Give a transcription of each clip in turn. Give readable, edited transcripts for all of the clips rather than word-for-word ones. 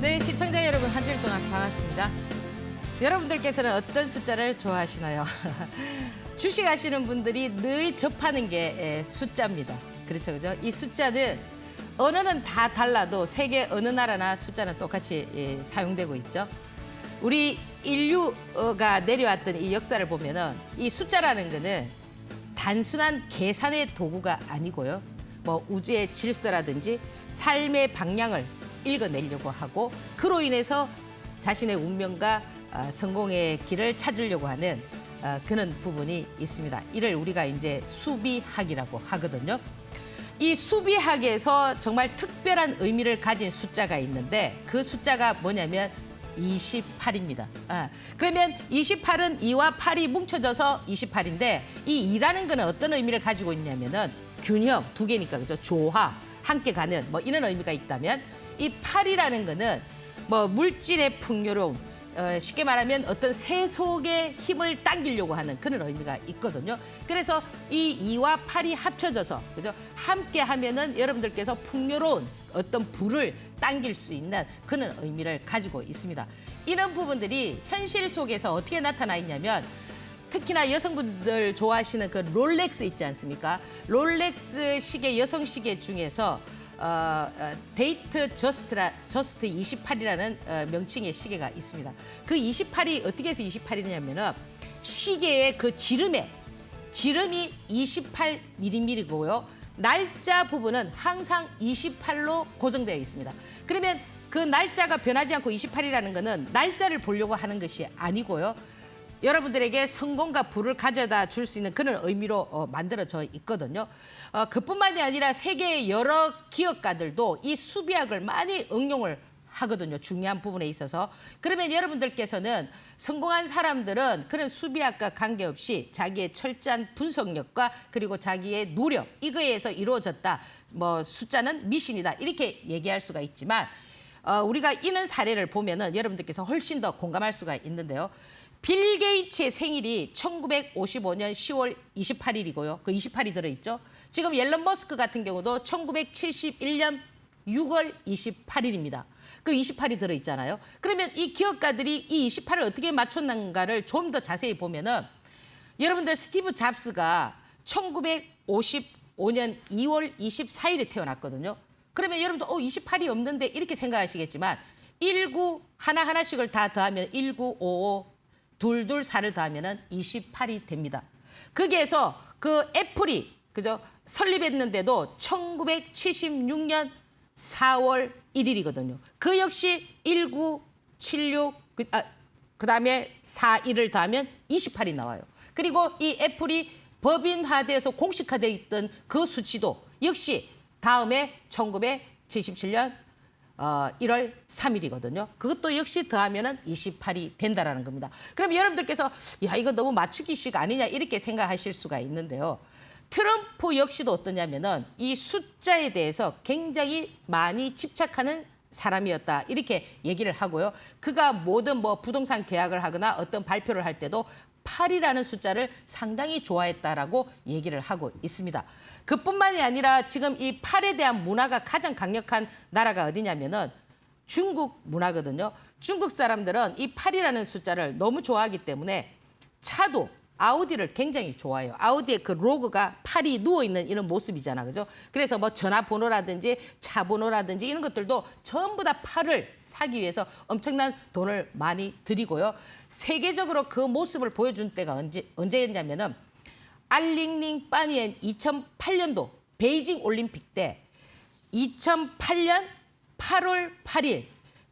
네, 시청자 여러분, 한 주일 동안 반갑습니다. 여러분들께서는 어떤 숫자를 좋아하시나요? 주식하시는 분들이 늘 접하는 게 숫자입니다. 그렇죠, 그죠? 이 숫자는 언어는 다 달라도 세계 어느 나라나 숫자는 똑같이 사용되고 있죠. 우리 인류가 내려왔던 이 역사를 보면은 이 숫자라는 거는 단순한 계산의 도구가 아니고요. 뭐 우주의 질서라든지 삶의 방향을 읽어내려고 하고 그로 인해서 자신의 운명과 성공의 길을 찾으려고 하는 그런 부분이 있습니다. 이를 우리가 이제 수비학이라고 하거든요. 이 수비학에서 정말 특별한 의미를 가진 숫자가 있는데 그 숫자가 뭐냐면 28입니다. 그러면 28은 2와 8이 뭉쳐져서 28인데 이 2라는 거는 어떤 의미를 가지고 있냐면은 균형, 두 개니까 그죠? 조화, 함께 가는 뭐 이런 의미가 있다면 이 8이라는 거는 뭐 물질의 풍요로움, 쉽게 말하면 어떤 세속의 힘을 당기려고 하는 그런 의미가 있거든요. 그래서 이 2와 8이 합쳐져서 그죠? 함께 하면은 여러분들께서 풍요로운 어떤 부를 당길 수 있는 그런 의미를 가지고 있습니다. 이런 부분들이 현실 속에서 어떻게 나타나 있냐면 특히나 여성분들 좋아하시는 그 롤렉스 있지 않습니까? 롤렉스 시계, 여성 시계 중에서 데이트 저스트 28이라는 명칭의 시계가 있습니다. 그 28이 어떻게 해서 28이냐면은 시계의 그 지름이 28mm고요. 날짜 부분은 항상 28로 고정되어 있습니다. 그러면 그 날짜가 변하지 않고 28이라는 거는 날짜를 보려고 하는 것이 아니고요. 여러분들에게 성공과 부를 가져다 줄 수 있는 그런 의미로 만들어져 있거든요. 그뿐만이 아니라 세계의 여러 기업가들도 이 수비학을 많이 응용을 하거든요. 중요한 부분에 있어서. 그러면 여러분들께서는 성공한 사람들은 그런 수비학과 관계없이 자기의 철저한 분석력과 그리고 자기의 노력 이거에 의해서 이루어졌다. 뭐 숫자는 미신이다. 이렇게 얘기할 수가 있지만 우리가 이런 사례를 보면은 여러분들께서 훨씬 더 공감할 수가 있는데요. 빌 게이츠의 생일이 1955년 10월 28일이고요. 그 28이 들어있죠. 지금 앨런 머스크 같은 경우도 1971년 6월 28일입니다. 그 28이 들어있잖아요. 그러면 이 기업가들이 이 28을 어떻게 맞췄는가를 좀 더 자세히 보면은 여러분들 스티브 잡스가 1955년 2월 24일에 태어났거든요. 그러면 여러분들 28이 없는데 이렇게 생각하시겠지만 19 하나하나씩을 다 더하면 1955 둘둘 4를 더하면은 28이 됩니다. 거기에서 그 애플이 그죠? 설립했는데도 1976년 4월 1일이거든요. 그 역시 1976 그다음에 41을 더하면 28이 나와요. 그리고 이 애플이 법인화돼서 공식화돼 있던 그 수치도 역시 다음에 1977년 1월 3일이거든요. 그것도 역시 더하면은 28이 된다라는 겁니다. 그럼 여러분들께서 야 이거 너무 맞추기식 아니냐 이렇게 생각하실 수가 있는데요. 트럼프 역시도 어떠냐면은 이 숫자에 대해서 굉장히 많이 집착하는 사람이었다 이렇게 얘기를 하고요. 그가 모든 뭐 부동산 계약을 하거나 어떤 발표를 할 때도 8이라는 숫자를 상당히 좋아했다라고 얘기를 하고 있습니다. 그뿐만이 아니라 지금 이 8에 대한 문화가 가장 강력한 나라가 어디냐면은 중국 문화거든요. 중국 사람들은 이 8이라는 숫자를 너무 좋아하기 때문에 차도 아우디를 굉장히 좋아해요. 아우디의 그 로고가 8이 누워있는 이런 모습이잖아. 그죠? 그래서 뭐 전화번호라든지 차번호라든지 이런 것들도 전부 다 8을 사기 위해서 엄청난 돈을 많이 들이고요. 세계적으로 그 모습을 보여준 때가 언제였냐면은 알링링 빠니엔 2008년도 베이징 올림픽 때 2008년 8월 8일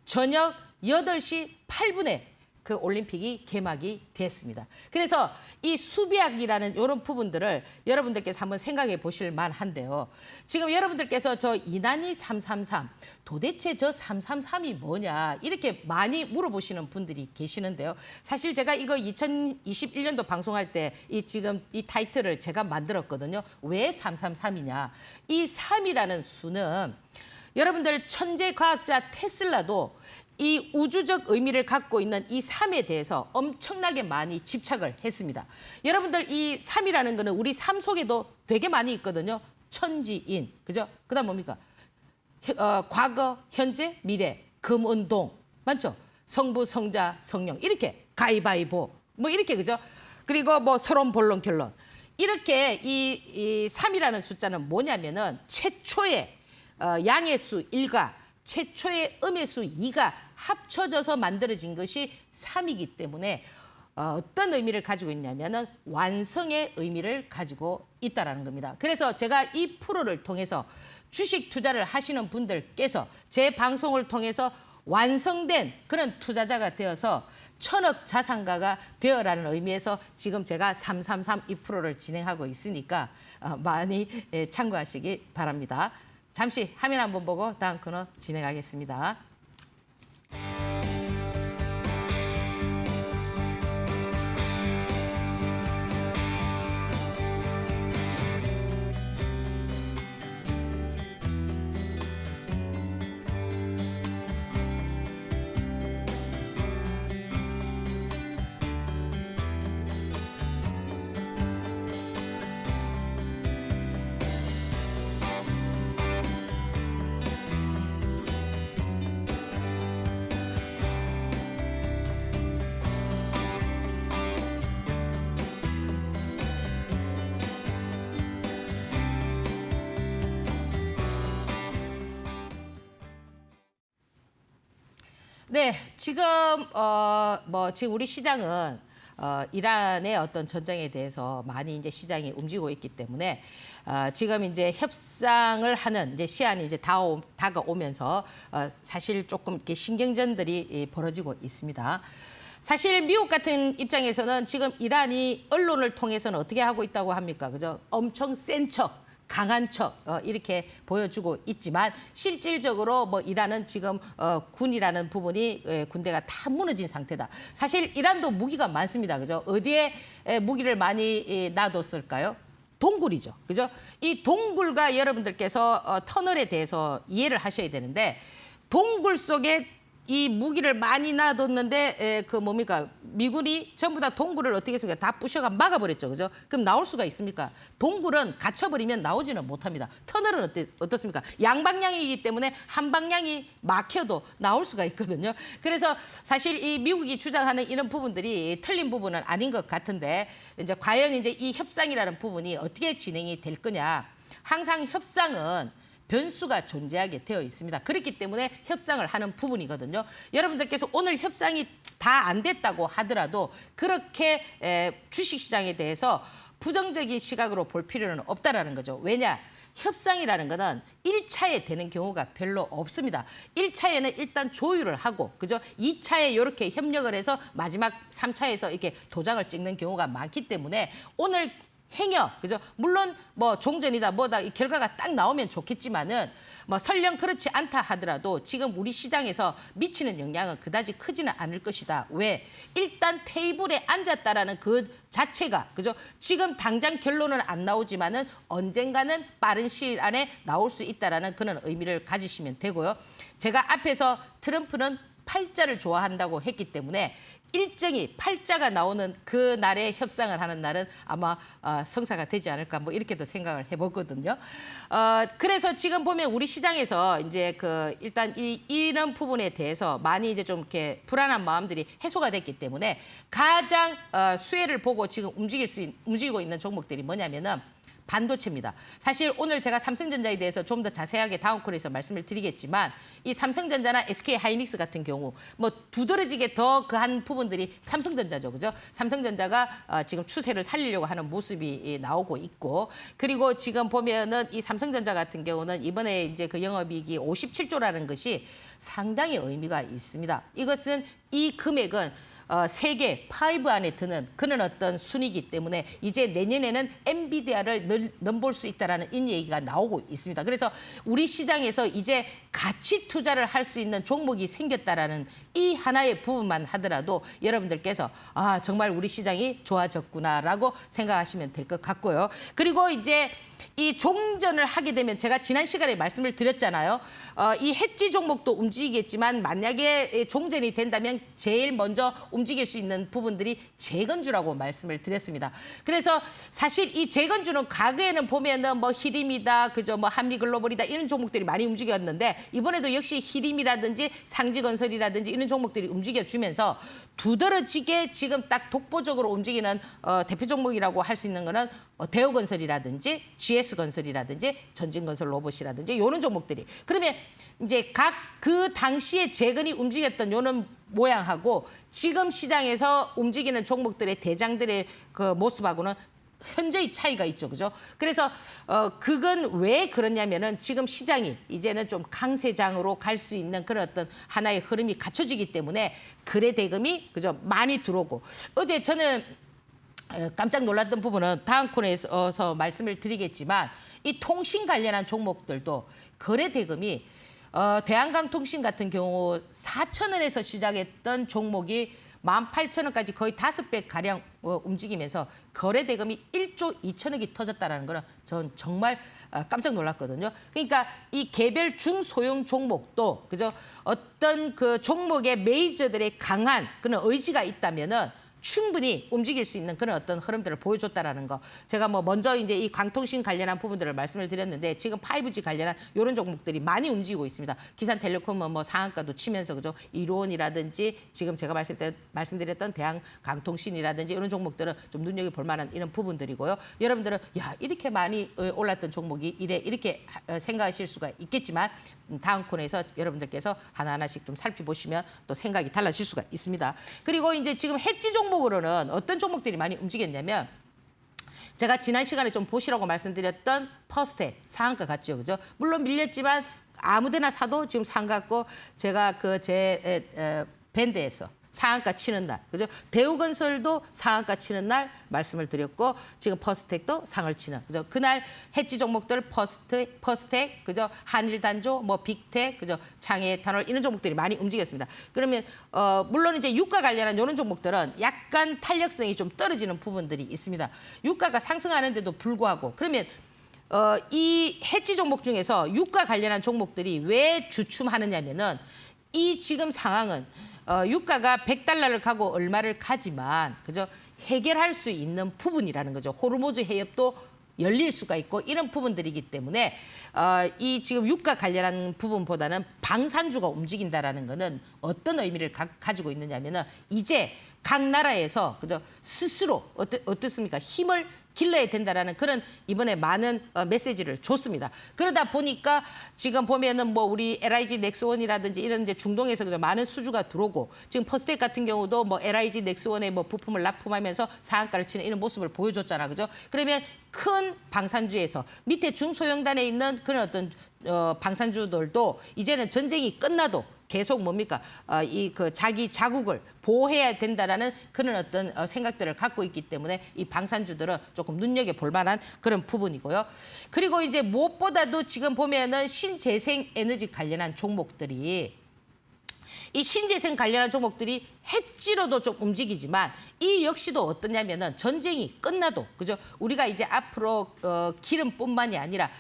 저녁 8시 8분에 그 올림픽이 개막이 됐습니다. 그래서 이 수비학이라는 이런 부분들을 여러분들께서 한번 생각해 보실 만한데요. 지금 여러분들께서 저 이난이 333 도대체 저 333이 뭐냐 이렇게 많이 물어보시는 분들이 계시는데요. 사실 제가 이거 2021년도 방송할 때 지금 이 타이틀을 제가 만들었거든요. 왜 333이냐? 이 3이라는 수는 여러분들 천재 과학자 테슬라도 이 우주적 의미를 갖고 있는 이 3에 대해서 엄청나게 많이 집착을 했습니다. 여러분들 이 3이라는 거는 우리 삶 속에도 되게 많이 있거든요. 천지인, 그죠? 그다음 뭡니까? 과거, 현재, 미래. 금은동 맞죠? 성부, 성자, 성령 이렇게 가위바위보 뭐 이렇게 그죠? 그리고 뭐 서론, 본론, 결론 이렇게 이 3이라는 숫자는 뭐냐면은 최초의 양의 수 1과 최초의 음의 수 2가 합쳐져서 만들어진 것이 3이기 때문에 어떤 의미를 가지고 있냐면은 완성의 의미를 가지고 있다라는 겁니다. 그래서 제가 이 프로를 통해서 주식 투자를 하시는 분들께서 제 방송을 통해서 완성된 그런 투자자가 되어서 1000억 자산가가 되어라는 의미에서 지금 제가 333 이 프로를 진행하고 있으니까 많이 참고하시기 바랍니다. 잠시 화면 한번 보고 다음 코너 진행하겠습니다. 네, 지금 지금 우리 시장은 이란의 어떤 전쟁에 대해서 많이 이제 시장이 움직이고 있기 때문에 지금 이제 협상을 하는 이제 시한이 이제 다가오면서 사실 조금 이렇게 신경전들이 벌어지고 있습니다. 사실 미국 같은 입장에서는 지금 이란이 언론을 통해서는 어떻게 하고 있다고 합니까? 그죠? 엄청 센 척. 강한 척 이렇게 보여주고 있지만 실질적으로 뭐 이란은 지금 군이라는 부분이 군대가 다 무너진 상태다. 사실 이란도 무기가 많습니다. 그죠? 어디에 무기를 많이 놔뒀을까요? 동굴이죠. 그죠? 이 동굴과 여러분들께서 터널에 대해서 이해를 하셔야 되는데 동굴 속에 이 무기를 많이 놔뒀는데 그 뭡니까 미군이 전부 다 동굴을 어떻게 했습니까? 다 부셔가 막아버렸죠, 그죠? 그럼 나올 수가 있습니까? 동굴은 갇혀버리면 나오지는 못합니다. 터널은 어떻습니까? 양방향이기 때문에 한 방향이 막혀도 나올 수가 있거든요. 그래서 사실 이 미국이 주장하는 이런 부분들이 틀린 부분은 아닌 것 같은데 이제 과연 이제 이 협상이라는 부분이 어떻게 진행이 될 거냐? 항상 협상은 변수가 존재하게 되어 있습니다. 그렇기 때문에 협상을 하는 부분이거든요. 여러분들께서 오늘 협상이 다 안 됐다고 하더라도 그렇게 주식시장에 대해서 부정적인 시각으로 볼 필요는 없다라는 거죠. 왜냐? 협상이라는 거는 1차에 되는 경우가 별로 없습니다. 1차에는 일단 조율을 하고, 그죠? 2차에 이렇게 협력을 해서 마지막 3차에서 이렇게 도장을 찍는 경우가 많기 때문에 오늘 행여, 그죠? 물론 뭐 종전이다 뭐다 이 결과가 딱 나오면 좋겠지만은 뭐 설령 그렇지 않다 하더라도 지금 우리 시장에서 미치는 영향은 그다지 크지는 않을 것이다. 왜? 일단 테이블에 앉았다라는 그 자체가, 그죠? 지금 당장 결론은 안 나오지만은 언젠가는 빠른 시일 안에 나올 수 있다라는 그런 의미를 가지시면 되고요. 제가 앞에서 트럼프는 팔자를 좋아한다고 했기 때문에 일정이 팔자가 나오는 그 날에 협상을 하는 날은 아마 성사가 되지 않을까 뭐 이렇게도 생각을 해보거든요. 그래서 지금 보면 우리 시장에서 이제 일단 이런 부분에 대해서 많이 이제 좀 이렇게 불안한 마음들이 해소가 됐기 때문에 가장 수혜를 보고 지금 움직이고 있는 종목들이 뭐냐면은 반도체입니다. 사실 오늘 제가 삼성전자에 대해서 좀 더 자세하게 다음 코너에서 말씀을 드리겠지만 이 삼성전자나 SK하이닉스 같은 경우 뭐 두드러지게 더 한 부분들이 삼성전자죠. 그죠? 삼성전자가 지금 추세를 살리려고 하는 모습이 나오고 있고 그리고 지금 보면은 이 삼성전자 같은 경우는 이번에 이제 그 영업이익이 57조라는 것이 상당히 의미가 있습니다. 이것은 이 금액은 세계 5 안에 드는 그런 어떤 순위이기 때문에 이제 내년에는 엔비디아를 넘볼 수 있다라는 이 얘기가 나오고 있습니다. 그래서 우리 시장에서 이제 가치 투자를 할 수 있는 종목이 생겼다라는 이 하나의 부분만 하더라도 여러분들께서 정말 우리 시장이 좋아졌구나라고 생각하시면 될 것 같고요. 그리고 이제 이 종전을 하게 되면 제가 지난 시간에 말씀을 드렸잖아요. 이 해지 종목도 움직이겠지만 만약에 종전이 된다면 제일 먼저 움직일 수 있는 부분들이 재건주라고 말씀을 드렸습니다. 그래서 사실 이 재건주는 과거에는 보면은 뭐 히림이다, 그죠, 뭐 한미글로벌이다 이런 종목들이 많이 움직였는데 이번에도 역시 히림이라든지 상지건설이라든지 이런 종목들이 움직여주면서 두드러지게 지금 딱 독보적으로 움직이는 대표 종목이라고 할 수 있는 거는 대우건설이라든지 GS건설이라든지 전진건설 로봇이라든지 이런 종목들이. 그러면 이제 각 그 당시에 재건이 움직였던 요런 모양하고 지금 시장에서 움직이는 종목들의 대장들의 그 모습하고는 현저히 차이가 있죠, 그죠? 그래서 그건 왜 그러냐면은 지금 시장이 이제는 좀 강세장으로 갈 수 있는 그런 어떤 하나의 흐름이 갖춰지기 때문에 거래 대금이 그죠 많이 들어오고 어제 저는 깜짝 놀랐던 부분은 다음 코너에서 말씀을 드리겠지만 이 통신 관련한 종목들도 거래 대금이 대한강통신 같은 경우 4,000원에서 시작했던 종목이 18,000원까지 거의 5배 가량 움직이면서 거래 대금이 1조 2천억이 터졌다는 거는 전 정말 깜짝 놀랐거든요. 그러니까 이 개별 중소형 종목도 그죠 어떤 그 종목의 메이저들의 강한 그런 의지가 있다면은 충분히 움직일 수 있는 그런 어떤 흐름들을 보여줬다라는 거. 제가 뭐 먼저 이제 이 강통신 관련한 부분들을 말씀을 드렸는데 지금 5G 관련한 이런 종목들이 많이 움직이고 있습니다. 기산텔레콤은 뭐 상한가도 치면서 그죠. 이로온이라든지 지금 제가 말씀드렸던 대한강통신이라든지 이런 종목들은 좀 눈여겨볼 만한 이런 부분들이고요. 여러분들은 야 이렇게 많이 올랐던 종목이 이렇게 생각하실 수가 있겠지만 다음 코너에서 여러분들께서 하나하나씩 좀 살펴보시면 또 생각이 달라질 수가 있습니다. 그리고 이제 지금 해지 종목으로는 어떤 종목들이 많이 움직였냐면 제가 지난 시간에 좀 보시라고 말씀드렸던 퍼스텍 상한가 같죠, 그죠? 물론 밀렸지만 아무데나 사도 지금 상한가고 제가 그 제 밴드에서 상한가 치는 날, 그죠? 대우건설도 상한가 치는 날 말씀을 드렸고 지금 퍼스텍도 상을 치는, 그죠? 그날 해지 종목들 퍼스텍, 그죠? 한일단조, 뭐 빅텍, 그죠? 창해에탄올 이런 종목들이 많이 움직였습니다. 그러면 물론 이제 유가 관련한 이런 종목들은 약간 탄력성이 좀 떨어지는 부분들이 있습니다. 유가가 상승하는데도 불구하고 그러면 이 해지 종목 중에서 유가 관련한 종목들이 왜 주춤하느냐면은 이 지금 상황은 유가가 100달러를 가고 얼마를 가지만 그죠 해결할 수 있는 부분이라는 거죠. 호르무즈 해협도 열릴 수가 있고 이런 부분들이기 때문에 이 지금 유가 관련한 부분보다는 방산주가 움직인다라는 거는 어떤 의미를 가지고 있느냐면은 이제 각 나라에서 그죠 스스로 어떻습니까 힘을 길러야 된다라는 그런 이번에 많은 메시지를 줬습니다. 그러다 보니까 지금 보면은 뭐 우리 LIG 넥스원이라든지 이런 이제 중동에서 그저 많은 수주가 들어오고 지금 퍼스텍 같은 경우도 뭐 LIG 넥스원에 뭐 부품을 납품하면서 상한가를 치는 이런 모습을 보여줬잖아, 그죠? 그러면 큰 방산주에서 밑에 중소형단에 있는 그런 어떤 방산주들도 이제는 전쟁이 끝나도 계속 뭡니까 이 그 자기 자국을 보호해야 된다라는 그런 어떤 생각들을 갖고 있기 때문에 이 방산주들은 조금 눈여겨 볼 만한 그런 부분이고요. 그리고 이제 무엇보다도 지금 보면은 신재생 에너지 관련한 종목들이 이 신재생 관련한 종목들이 해지로도 좀 움직이지만 이 역시도 어떠냐면은 전쟁이 끝나도 그죠 우리가 이제 앞으로 기름뿐만이 아니라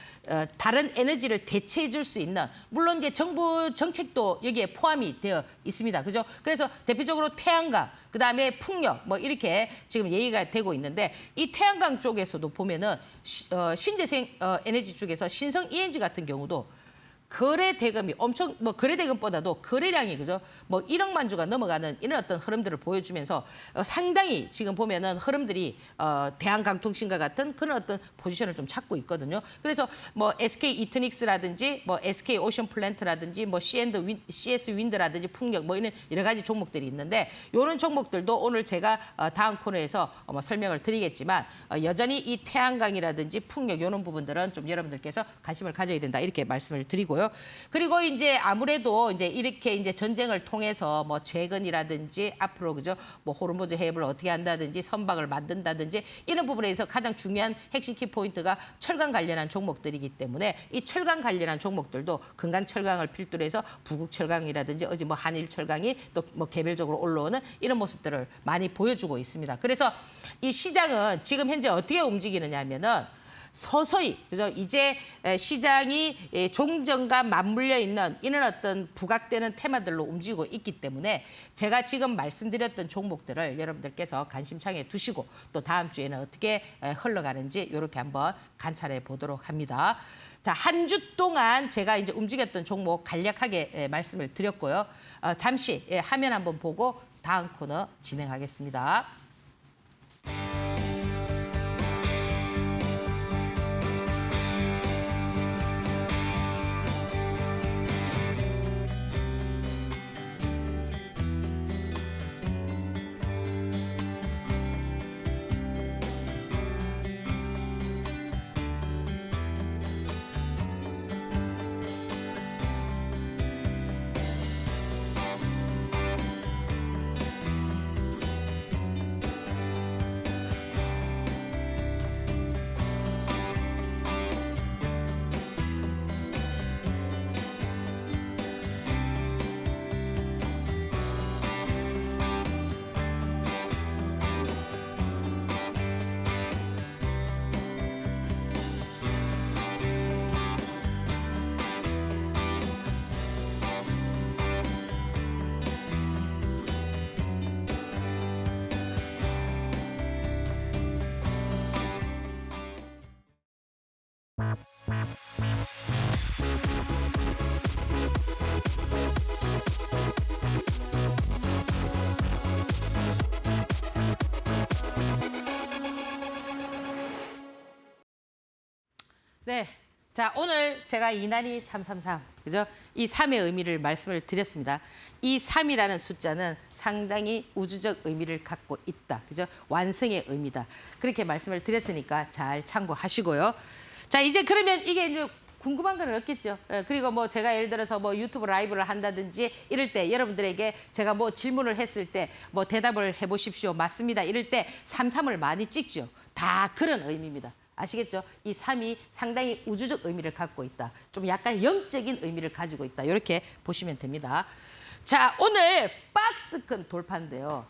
다른 에너지를 대체해 줄 수 있는 물론 이제 정부 정책도 여기에 포함이 되어 있습니다. 그죠? 그래서 대표적으로 태양광 그다음에 풍력 뭐 이렇게 지금 얘기가 되고 있는데 이 태양광 쪽에서도 보면은 신재생 에너지 쪽에서 신성 ENG 같은 경우도 거래 대금이 엄청 뭐 거래 대금보다도 거래량이 그죠 뭐 1억만 주가 넘어가는 이런 어떤 흐름들을 보여주면서 상당히 지금 보면은 흐름들이 대한강통신과 같은 그런 어떤 포지션을 좀 찾고 있거든요. 그래서 뭐 SK 이트닉스라든지 뭐 SK 오션 플랜트라든지 뭐 CS 윈드라든지 풍력 뭐 이런 여러 가지 종목들이 있는데 이런 종목들도 오늘 제가 다음 코너에서 설명을 드리겠지만 여전히 이 태양광이라든지 풍력 이런 부분들은 좀 여러분들께서 관심을 가져야 된다 이렇게 말씀을 드리고요. 그리고 이제 아무래도 이제 이렇게 이제 전쟁을 통해서 뭐 재건이라든지 앞으로 그죠 뭐 호르무즈 해협을 어떻게 한다든지 선박을 만든다든지 이런 부분에서 가장 중요한 핵심 키 포인트가 철강 관련한 종목들이기 때문에 이 철강 관련한 종목들도 금강철강을 필두로 해서 부국철강이라든지 어제 뭐 한일철강이 또 뭐 개별적으로 올라오는 이런 모습들을 많이 보여주고 있습니다. 그래서 이 시장은 지금 현재 어떻게 움직이느냐 하면은 서서히 그죠? 이제 시장이 종전과 맞물려 있는 이런 어떤 부각되는 테마들로 움직이고 있기 때문에 제가 지금 말씀드렸던 종목들을 여러분들께서 관심창에 두시고 또 다음 주에는 어떻게 흘러가는지 이렇게 한번 관찰해 보도록 합니다. 자, 한 주 동안 제가 이제 움직였던 종목 간략하게 말씀을 드렸고요. 잠시 화면 한번 보고 다음 코너 진행하겠습니다. 네. 자, 오늘 제가 이난이 333, 그죠? 이 3의 의미를 말씀을 드렸습니다. 이 3이라는 숫자는 상당히 우주적 의미를 갖고 있다. 그죠? 완성의 의미다. 그렇게 말씀을 드렸으니까 잘 참고하시고요. 자, 이제 그러면 이게 이제 궁금한 건 없겠죠. 그리고 뭐 제가 예를 들어서 뭐 유튜브 라이브를 한다든지 이럴 때 여러분들에게 제가 뭐 질문을 했을 때 뭐 대답을 해보십시오. 맞습니다. 이럴 때 33을 많이 찍죠. 다 그런 의미입니다. 아시겠죠? 이 3이 상당히 우주적 의미를 갖고 있다. 좀 약간 영적인 의미를 가지고 있다. 이렇게 보시면 됩니다. 자, 오늘 박스권 돌파인데요.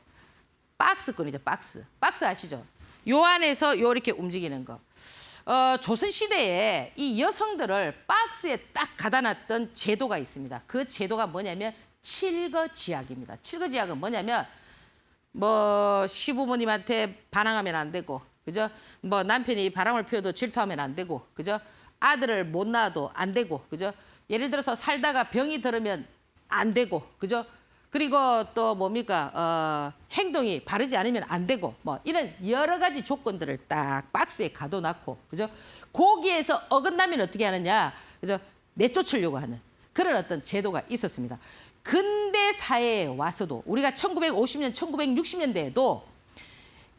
박스권이죠, 박스. 박스 아시죠? 요 안에서 이렇게 움직이는 거. 조선시대에 이 여성들을 박스에 딱 가다 놨던 제도가 있습니다. 그 제도가 뭐냐면 칠거지약입니다. 칠거지약은 뭐냐면 뭐 시부모님한테 반항하면 안 되고, 그죠? 뭐 남편이 바람을 피워도 질투하면 안 되고, 그죠? 아들을 못 낳아도 안 되고, 그죠? 예를 들어서 살다가 병이 들으면 안 되고, 그죠? 그리고 또 뭡니까? 행동이 바르지 않으면 안 되고, 뭐 이런 여러 가지 조건들을 딱 박스에 가둬놓고, 그죠? 거기에서 어긋나면 어떻게 하느냐, 그죠? 내쫓으려고 하는 그런 어떤 제도가 있었습니다. 근대 사회에 와서도 우리가 1950년, 1960년대에도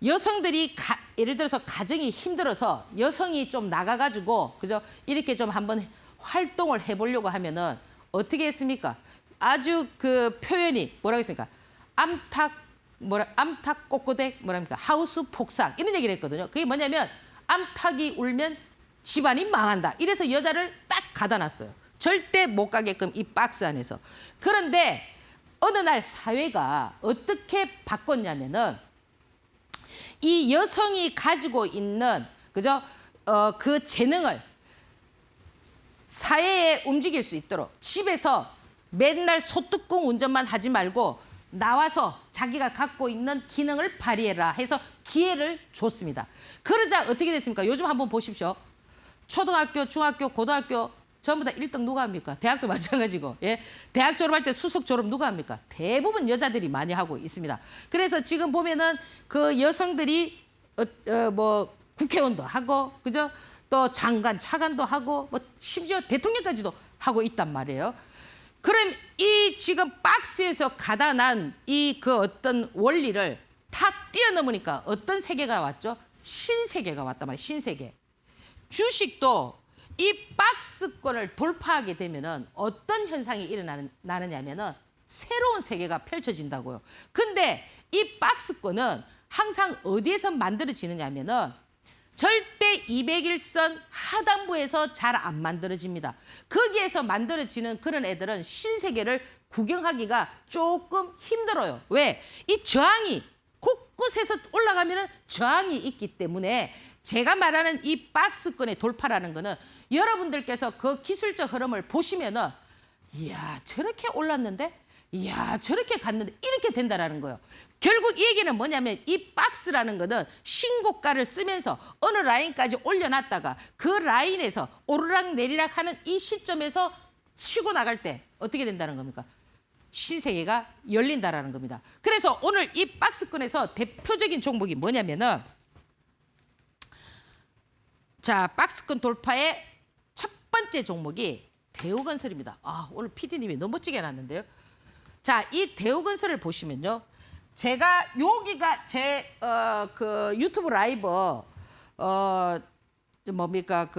여성들이 예를 들어서 가정이 힘들어서 여성이 좀 나가가지고, 그죠? 이렇게 좀 한번 활동을 해보려고 하면은 어떻게 했습니까? 아주 그 표현이 뭐라고 했습니까? 암탉 꼬꼬댁 뭐랍니까? 하우스 폭삭 이런 얘기를 했거든요. 그게 뭐냐면 암탉이 울면 집안이 망한다. 이래서 여자를 딱 가다 놨어요. 절대 못 가게끔 이 박스 안에서. 그런데 어느 날 사회가 어떻게 바꿨냐면은 이 여성이 가지고 있는, 그죠? 그 재능을 사회에 움직일 수 있도록 집에서 맨날 소뚜껑 운전만 하지 말고 나와서 자기가 갖고 있는 기능을 발휘해라 해서 기회를 줬습니다. 그러자 어떻게 됐습니까? 요즘 한번 보십시오. 초등학교, 중학교, 고등학교 전부 다 1등 누가 합니까? 대학도 마찬가지고. 예? 대학 졸업할 때 수석 졸업 누가 합니까? 대부분 여자들이 많이 하고 있습니다. 그래서 지금 보면은 그 여성들이 뭐 국회의원도 하고, 그죠? 또 장관, 차관도 하고, 뭐 심지어 대통령까지도 하고 있단 말이에요. 그럼 이 지금 박스에서 가다 난 이 그 어떤 원리를 탁 뛰어넘으니까 어떤 세계가 왔죠? 신세계가 왔단 말이에요. 신세계. 주식도 이 박스권을 돌파하게 되면은 어떤 현상이 일어나느냐면은 새로운 세계가 펼쳐진다고요. 근데 이 박스권은 항상 어디에서 만들어지느냐면은 절대 201선 하단부에서 잘 안 만들어집니다. 거기에서 만들어지는 그런 애들은 신세계를 구경하기가 조금 힘들어요. 왜? 이 저항이 곳곳에서 올라가면은 저항이 있기 때문에 제가 말하는 이 박스권의 돌파라는 거는 여러분들께서 그 기술적 흐름을 보시면은 이야 저렇게 올랐는데 이야 저렇게 갔는데 이렇게 된다라는 거예요. 결국 이 얘기는 뭐냐면 이 박스라는 거는 신고가를 쓰면서 어느 라인까지 올려놨다가 그 라인에서 오르락 내리락 하는 이 시점에서 치고 나갈 때 어떻게 된다는 겁니까? 신세계가 열린다라는 겁니다. 그래서 오늘 이 박스권에서 대표적인 종목이 뭐냐면은 자 박스권 돌파의 첫 번째 종목이 대우건설입니다. 아 오늘 PD님이 너무 멋지게 해놨는데요. 자 이 대우건설을 보시면요. 제가 여기가 제 그 유튜브 라이브 뭡니까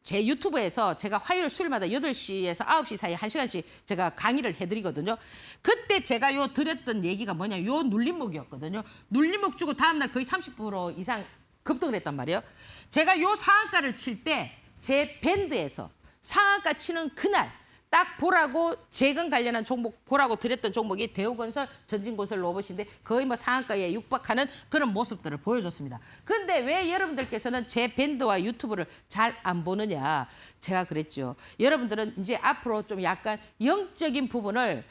제 유튜브에서 제가 화요일 수요일마다 8시에서 9시 사이에 1시간씩 제가 강의를 해드리거든요. 그때 제가 요 드렸던 얘기가 뭐냐 요 눌림목이었거든요. 눌림목 주고 다음날 거의 30% 이상 급등을 했단 말이에요. 제가 요 상한가를 칠 때 제 밴드에서 상한가 치는 그날 딱 보라고 재건 관련한 종목 보라고 드렸던 종목이 대우건설, 전진건설 로봇인데 거의 뭐 상한가에 육박하는 그런 모습들을 보여줬습니다. 그런데 왜 여러분들께서는 제 밴드와 유튜브를 잘 안 보느냐? 제가 그랬죠. 여러분들은 이제 앞으로 좀 약간 영적인 부분을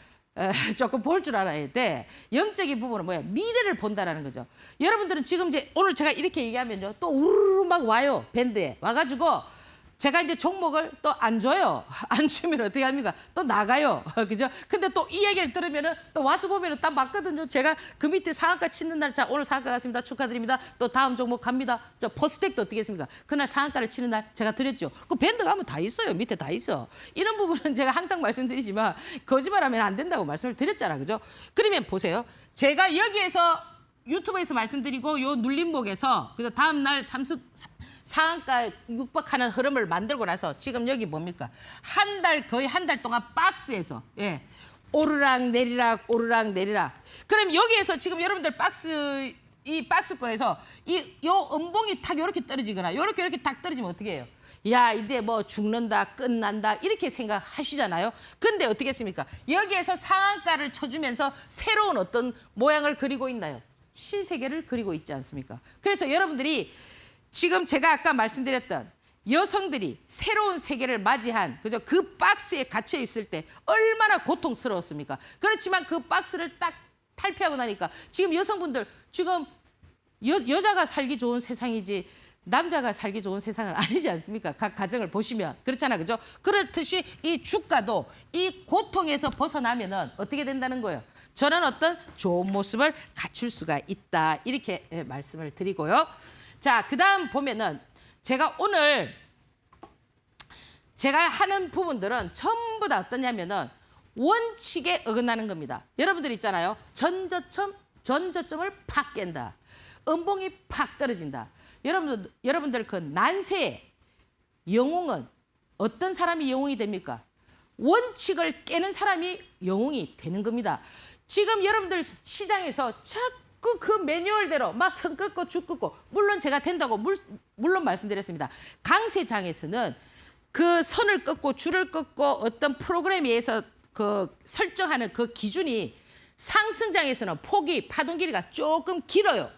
조금 볼 줄 알아야 돼. 영적인 부분은 뭐야? 미래를 본다라는 거죠. 여러분들은 지금 이제 오늘 제가 이렇게 얘기하면요. 또 우르르 막 와요. 밴드에. 와가지고 제가 이제 종목을 또 안 줘요. 안 주면 어떻게 합니까? 또 나가요. 그죠? 근데 또 이 얘기를 들으면은 또 와서 보면은 딱 맞거든요. 제가 그 밑에 상한가 치는 날, 자, 오늘 상한가 갔습니다. 축하드립니다. 또 다음 종목 갑니다. 저 포스텍도 어떻게 했습니까? 그날 상한가를 치는 날 제가 드렸죠. 그 밴드 가면 다 있어요. 밑에 다 있어. 이런 부분은 제가 항상 말씀드리지만 거짓말하면 안 된다고 말씀을 드렸잖아. 그죠? 그러면 보세요. 제가 여기에서 유튜브에서 말씀드리고 요 눌림목에서 그래서 다음 날 상한가 육박하는 흐름을 만들고 나서 지금 여기 뭡니까? 거의 한 달 동안 박스에서 오르락 내리락 오르락 내리락. 그럼 여기에서 지금 여러분들 이 박스권에서 요 음봉이 탁 이렇게 떨어지거나 이렇게 탁 떨어지면 어떻게 해요? 야 이제 뭐 죽는다 끝난다 이렇게 생각하시잖아요. 근데 어떻게 했습니까? 여기에서 상한가를 쳐주면서 새로운 어떤 모양을 그리고 있나요? 신세계를 그리고 있지 않습니까? 그래서 여러분들이 지금 제가 아까 말씀드렸던 여성들이 새로운 세계를 맞이한 그죠? 그 박스에 갇혀 있을 때 얼마나 고통스러웠습니까? 그렇지만 그 박스를 딱 탈피하고 나니까 지금 여성분들 지금 여자가 살기 좋은 세상이지 남자가 살기 좋은 세상은 아니지 않습니까? 각 가정을 보시면 그렇잖아 그죠? 그렇듯이 이 주가도 이 고통에서 벗어나면은 어떻게 된다는 거예요? 저는 어떤 좋은 모습을 갖출 수가 있다 이렇게 말씀을 드리고요. 자, 그다음 보면은 제가 오늘 제가 하는 부분들은 전부 다 어떠냐면은 원칙에 어긋나는 겁니다. 여러분들 있잖아요. 전저점을 팍 깬다. 음봉이 팍 떨어진다. 여러분들 그 난세의 영웅은 어떤 사람이 영웅이 됩니까? 원칙을 깨는 사람이 영웅이 되는 겁니다. 지금 여러분들 시장에서 자꾸 그 매뉴얼대로 막 선 긋고 줄 긋고 물론 제가 된다고 물론 말씀드렸습니다. 강세장에서는 그 선을 긋고 줄을 긋고 어떤 프로그램에 의해서 그 설정하는 그 기준이 상승장에서는 폭이 파동 길이가 조금 길어요.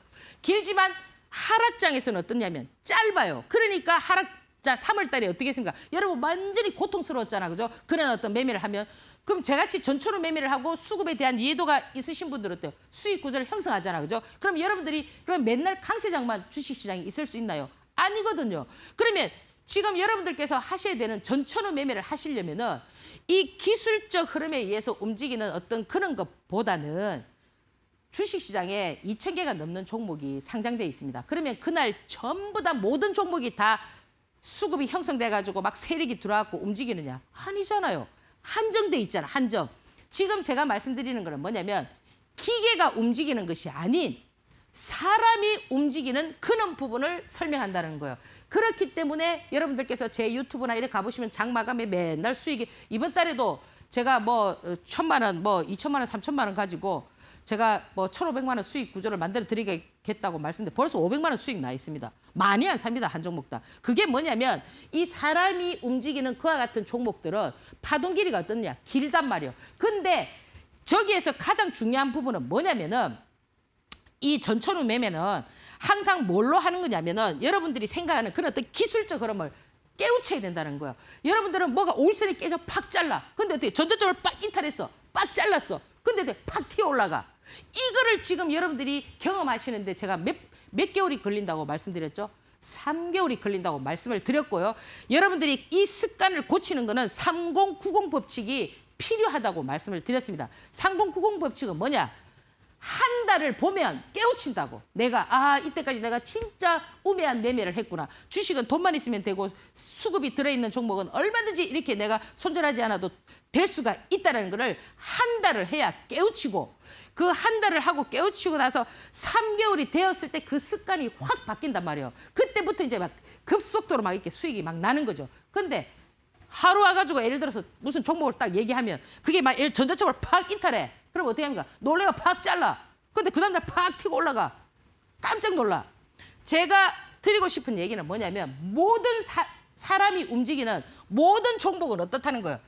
길지만 하락장에서는 어떠냐면 짧아요. 그러니까 하락자 3월 달에 어떻게 했습니까? 여러분 완전히 고통스러웠잖아. 그죠? 그런 어떤 매매를 하면 그럼 저같이 전초로 매매를 하고 수급에 대한 이해도가 있으신 분들은 어때요? 수익 구조를 형성하잖아. 그죠? 그럼 여러분들이 그럼 맨날 강세장만 주식시장에 있을 수 있나요? 아니거든요. 그러면 지금 여러분들께서 하셔야 되는 전천후 매매를 하시려면은 이 기술적 흐름에 의해서 움직이는 어떤 그런 것보다는 주식시장에 2,000개가 넘는 종목이 상장돼 있습니다. 그러면 그날 전부 다 모든 종목이 다 수급이 형성돼가지고 막 세력이 들어와갖고 움직이느냐? 아니잖아요. 한정돼 있잖아. 한정. 지금 제가 말씀드리는 거는 뭐냐면 기계가 움직이는 것이 아닌 사람이 움직이는 그런 부분을 설명한다는 거예요. 그렇기 때문에 여러분들께서 제 유튜브나 이렇게 가보시면 장마감에 맨날 수익이 이번 달에도 제가 뭐 1,000만 원, 뭐 2,000만 원, 3,000만 원 가지고 제가 뭐 1,500만 원 수익 구조를 만들어 드리겠다고 말씀드렸는데 벌써 500만 원 수익 나 있습니다. 많이 안 삽니다. 한 종목 다. 그게 뭐냐면 이 사람이 움직이는 그와 같은 종목들은 파동 길이가 어떻냐? 길단 말이에요. 근데 저기에서 가장 중요한 부분은 뭐냐면은 이 전천후 매매는 항상 뭘로 하는 거냐면은 여러분들이 생각하는 그런 어떤 기술적 흐름을 깨우쳐야 된다는 거예요. 여러분들은 뭐가 5일선이 깨져 팍 잘라. 근데 어떻게 전저점을 빡 이탈했어. 빡 잘랐어. 근데 어떻게 팍 튀어 올라가. 이거를 지금 여러분들이 경험하시는데 제가 몇 개월이 걸린다고 말씀드렸죠? 3개월이 걸린다고 말씀을 드렸고요. 여러분들이 이 습관을 고치는 거는 3090 법칙이 필요하다고 말씀을 드렸습니다. 3090 법칙은 뭐냐? 한 달을 보면 깨우친다고. 내가 이때까지 내가 진짜 우매한 매매를 했구나. 주식은 돈만 있으면 되고 수급이 들어있는 종목은 얼마든지 이렇게 내가 손절하지 않아도 될 수가 있다는 거를 한 달을 해야 깨우치고 그 한 달을 하고 깨우치고 나서 3개월이 되었을 때 그 습관이 확 바뀐단 말이에요. 그때부터 이제 막 급속도로 막 이렇게 수익이 막 나는 거죠. 근데 하루 와가지고 예를 들어서 무슨 종목을 딱 얘기하면 그게 막 전자적으로 팍 이탈해. 그럼 어떻게 합니까? 놀래가 팍 잘라. 근데 그 다음날 팍 튀고 올라가. 깜짝 놀라. 제가 드리고 싶은 얘기는 뭐냐면 모든 사람이 움직이는 모든 종목은 어떻다는 거예요.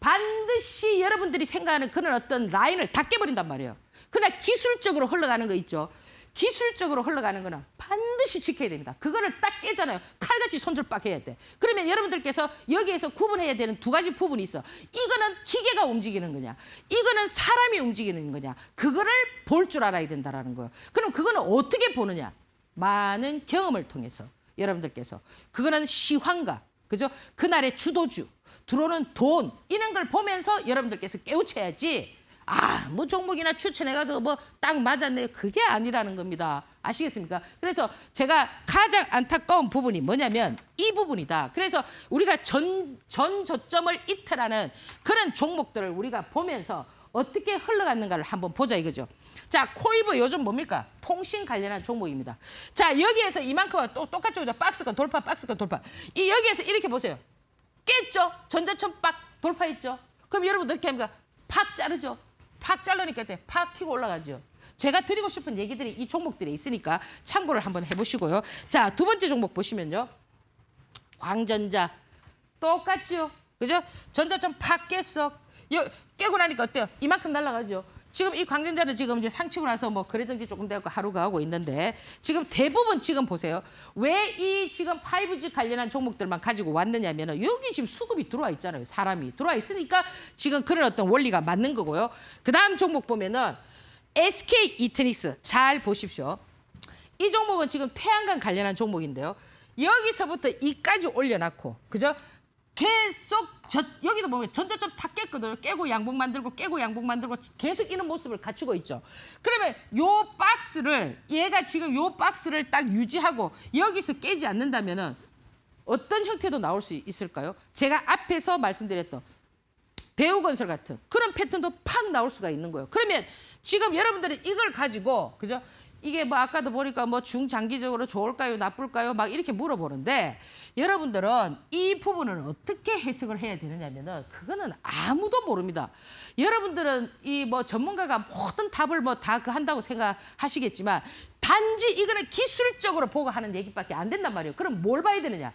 반드시 여러분들이 생각하는 그런 어떤 라인을 다 깨버린단 말이에요. 그러나 기술적으로 흘러가는 거 있죠. 기술적으로 흘러가는 거는 반드시 지켜야 됩니다. 그거를 딱 깨잖아요. 칼같이 손절 빡 해야 돼. 그러면 여러분들께서 여기에서 구분해야 되는 두 가지 부분이 있어. 이거는 기계가 움직이는 거냐. 이거는 사람이 움직이는 거냐. 그거를 볼 줄 알아야 된다는 거예요. 그럼 그거는 어떻게 보느냐. 많은 경험을 통해서 여러분들께서 그거는 시황가. 그죠? 그날의 주도주, 들어오는 돈 이런 걸 보면서 여러분들께서 깨우쳐야지 뭐 종목이나 추천해가지고 뭐 딱 맞았네. 그게 아니라는 겁니다. 아시겠습니까? 그래서 제가 가장 안타까운 부분이 뭐냐면 이 부분이다. 그래서 우리가 전 저점을 이탈하는 그런 종목들을 우리가 보면서 어떻게 흘러갔는가를 한번 보자 이거죠. 자, 코이브 요즘 뭡니까? 통신 관련한 종목입니다. 자, 여기에서 이만큼은 똑같죠. 박스권 돌파, 박스권 돌파. 여기에서 이렇게 보세요. 깼죠? 전자점 빡 돌파했죠? 그럼 여러분 어떻게 합니까? 팍 자르죠? 팍 자르니까 팍 튀고 올라가죠. 제가 드리고 싶은 얘기들이 이 종목들에 있으니까 참고를 한번 해보시고요. 자, 두 번째 종목 보시면요. 광전자. 똑같죠? 그죠? 전자점 팍 깼어. 깨고 나니까 어때요? 이만큼 날아가죠. 지금 이 광전자는 지금 이제 상치고 나서 뭐 거래정지 조금 되고 하루가 하고 있는데 지금 대부분 지금 보세요. 왜 이 지금 5G 관련한 종목들만 가지고 왔느냐면은 여기 지금 수급이 들어와 있잖아요. 사람이 들어와 있으니까 지금 그런 어떤 원리가 맞는 거고요. 그 다음 종목 보면은 SK 이트닉스 잘 보십시오. 이 종목은 지금 태양광 관련한 종목인데요. 여기서부터 이까지 올려놨고, 그죠? 계속 여기도 보면 전자점 다 깼거든요. 깨고 양봉 만들고 깨고 양봉 만들고 계속 이런 모습을 갖추고 있죠. 그러면 요 박스를 얘가 지금 요 박스를 딱 유지하고 여기서 깨지 않는다면은 어떤 형태도 나올 수 있을까요? 제가 앞에서 말씀드렸던 대우건설 같은 그런 패턴도 팍 나올 수가 있는 거예요. 그러면 지금 여러분들은 이걸 가지고 그죠? 이게 뭐 아까도 보니까 뭐 중장기적으로 좋을까요, 나쁠까요? 막 이렇게 물어보는데 여러분들은 이 부분을 어떻게 해석을 해야 되느냐면은 그거는 아무도 모릅니다. 여러분들은 이 뭐 전문가가 모든 답을 뭐 다 한다고 생각하시겠지만 단지 이거는 기술적으로 보고 하는 얘기밖에 안 된단 말이에요. 그럼 뭘 봐야 되느냐?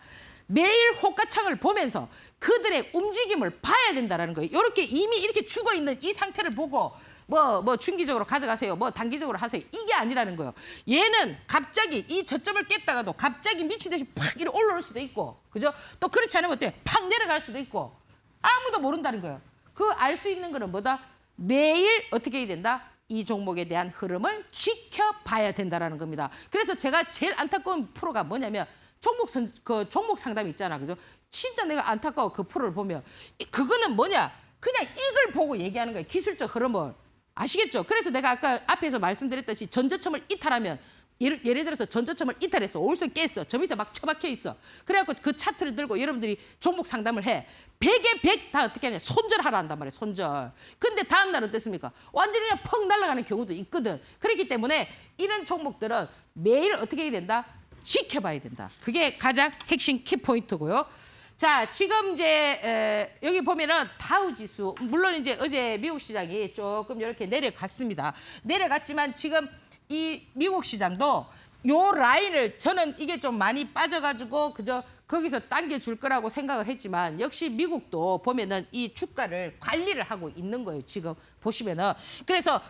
매일 호가창을 보면서 그들의 움직임을 봐야 된다는 거예요. 이렇게 이미 이렇게 죽어 있는 이 상태를 보고 뭐 중기적으로 가져가세요. 뭐 단기적으로 하세요. 이게 아니라는 거예요. 얘는 갑자기 이 저점을 깼다가도 갑자기 미치듯이 팍 이렇게 올라올 수도 있고, 그죠? 또 그렇지 않으면 어때요? 팍 내려갈 수도 있고 아무도 모른다는 거예요. 그 알 수 있는 거는 뭐다? 매일 어떻게 해야 된다? 이 종목에 대한 흐름을 지켜봐야 된다라는 겁니다. 그래서 제가 제일 안타까운 프로가 뭐냐면 종목 상담 있잖아, 그죠? 진짜 내가 안타까워 그 프로를 보면 그거는 뭐냐? 그냥 이걸 보고 얘기하는 거예요. 기술적 흐름을. 아시겠죠? 그래서 내가 아까 앞에서 말씀드렸듯이 전저점을 이탈하면 예를 들어서 전저점을 이탈했어. 5일선 깼어. 저 밑에 막 처박혀 있어. 그래갖고 그 차트를 들고 여러분들이 종목 상담을 해. 100에 100 다 어떻게 하냐. 손절하라 한단 말이에요. 손절. 근데 다음 날 어땠습니까? 완전히 그냥 펑 날아가는 경우도 있거든. 그렇기 때문에 이런 종목들은 매일 어떻게 해야 된다? 지켜봐야 된다. 그게 가장 핵심 키포인트고요. 자, 지금 이제 여기 보면은 다우지수 물론 이제 어제 미국 시장이 조금 이렇게 내려갔습니다. 내려갔지만 지금 이 미국 시장도 요 라인을 저는 이게 좀 많이 빠져가지고 그저 거기서 당겨줄 거라고 생각을 했지만 역시 미국도 보면은 이 주가를 관리를 하고 있는 거예요. 지금 보시면은 그래서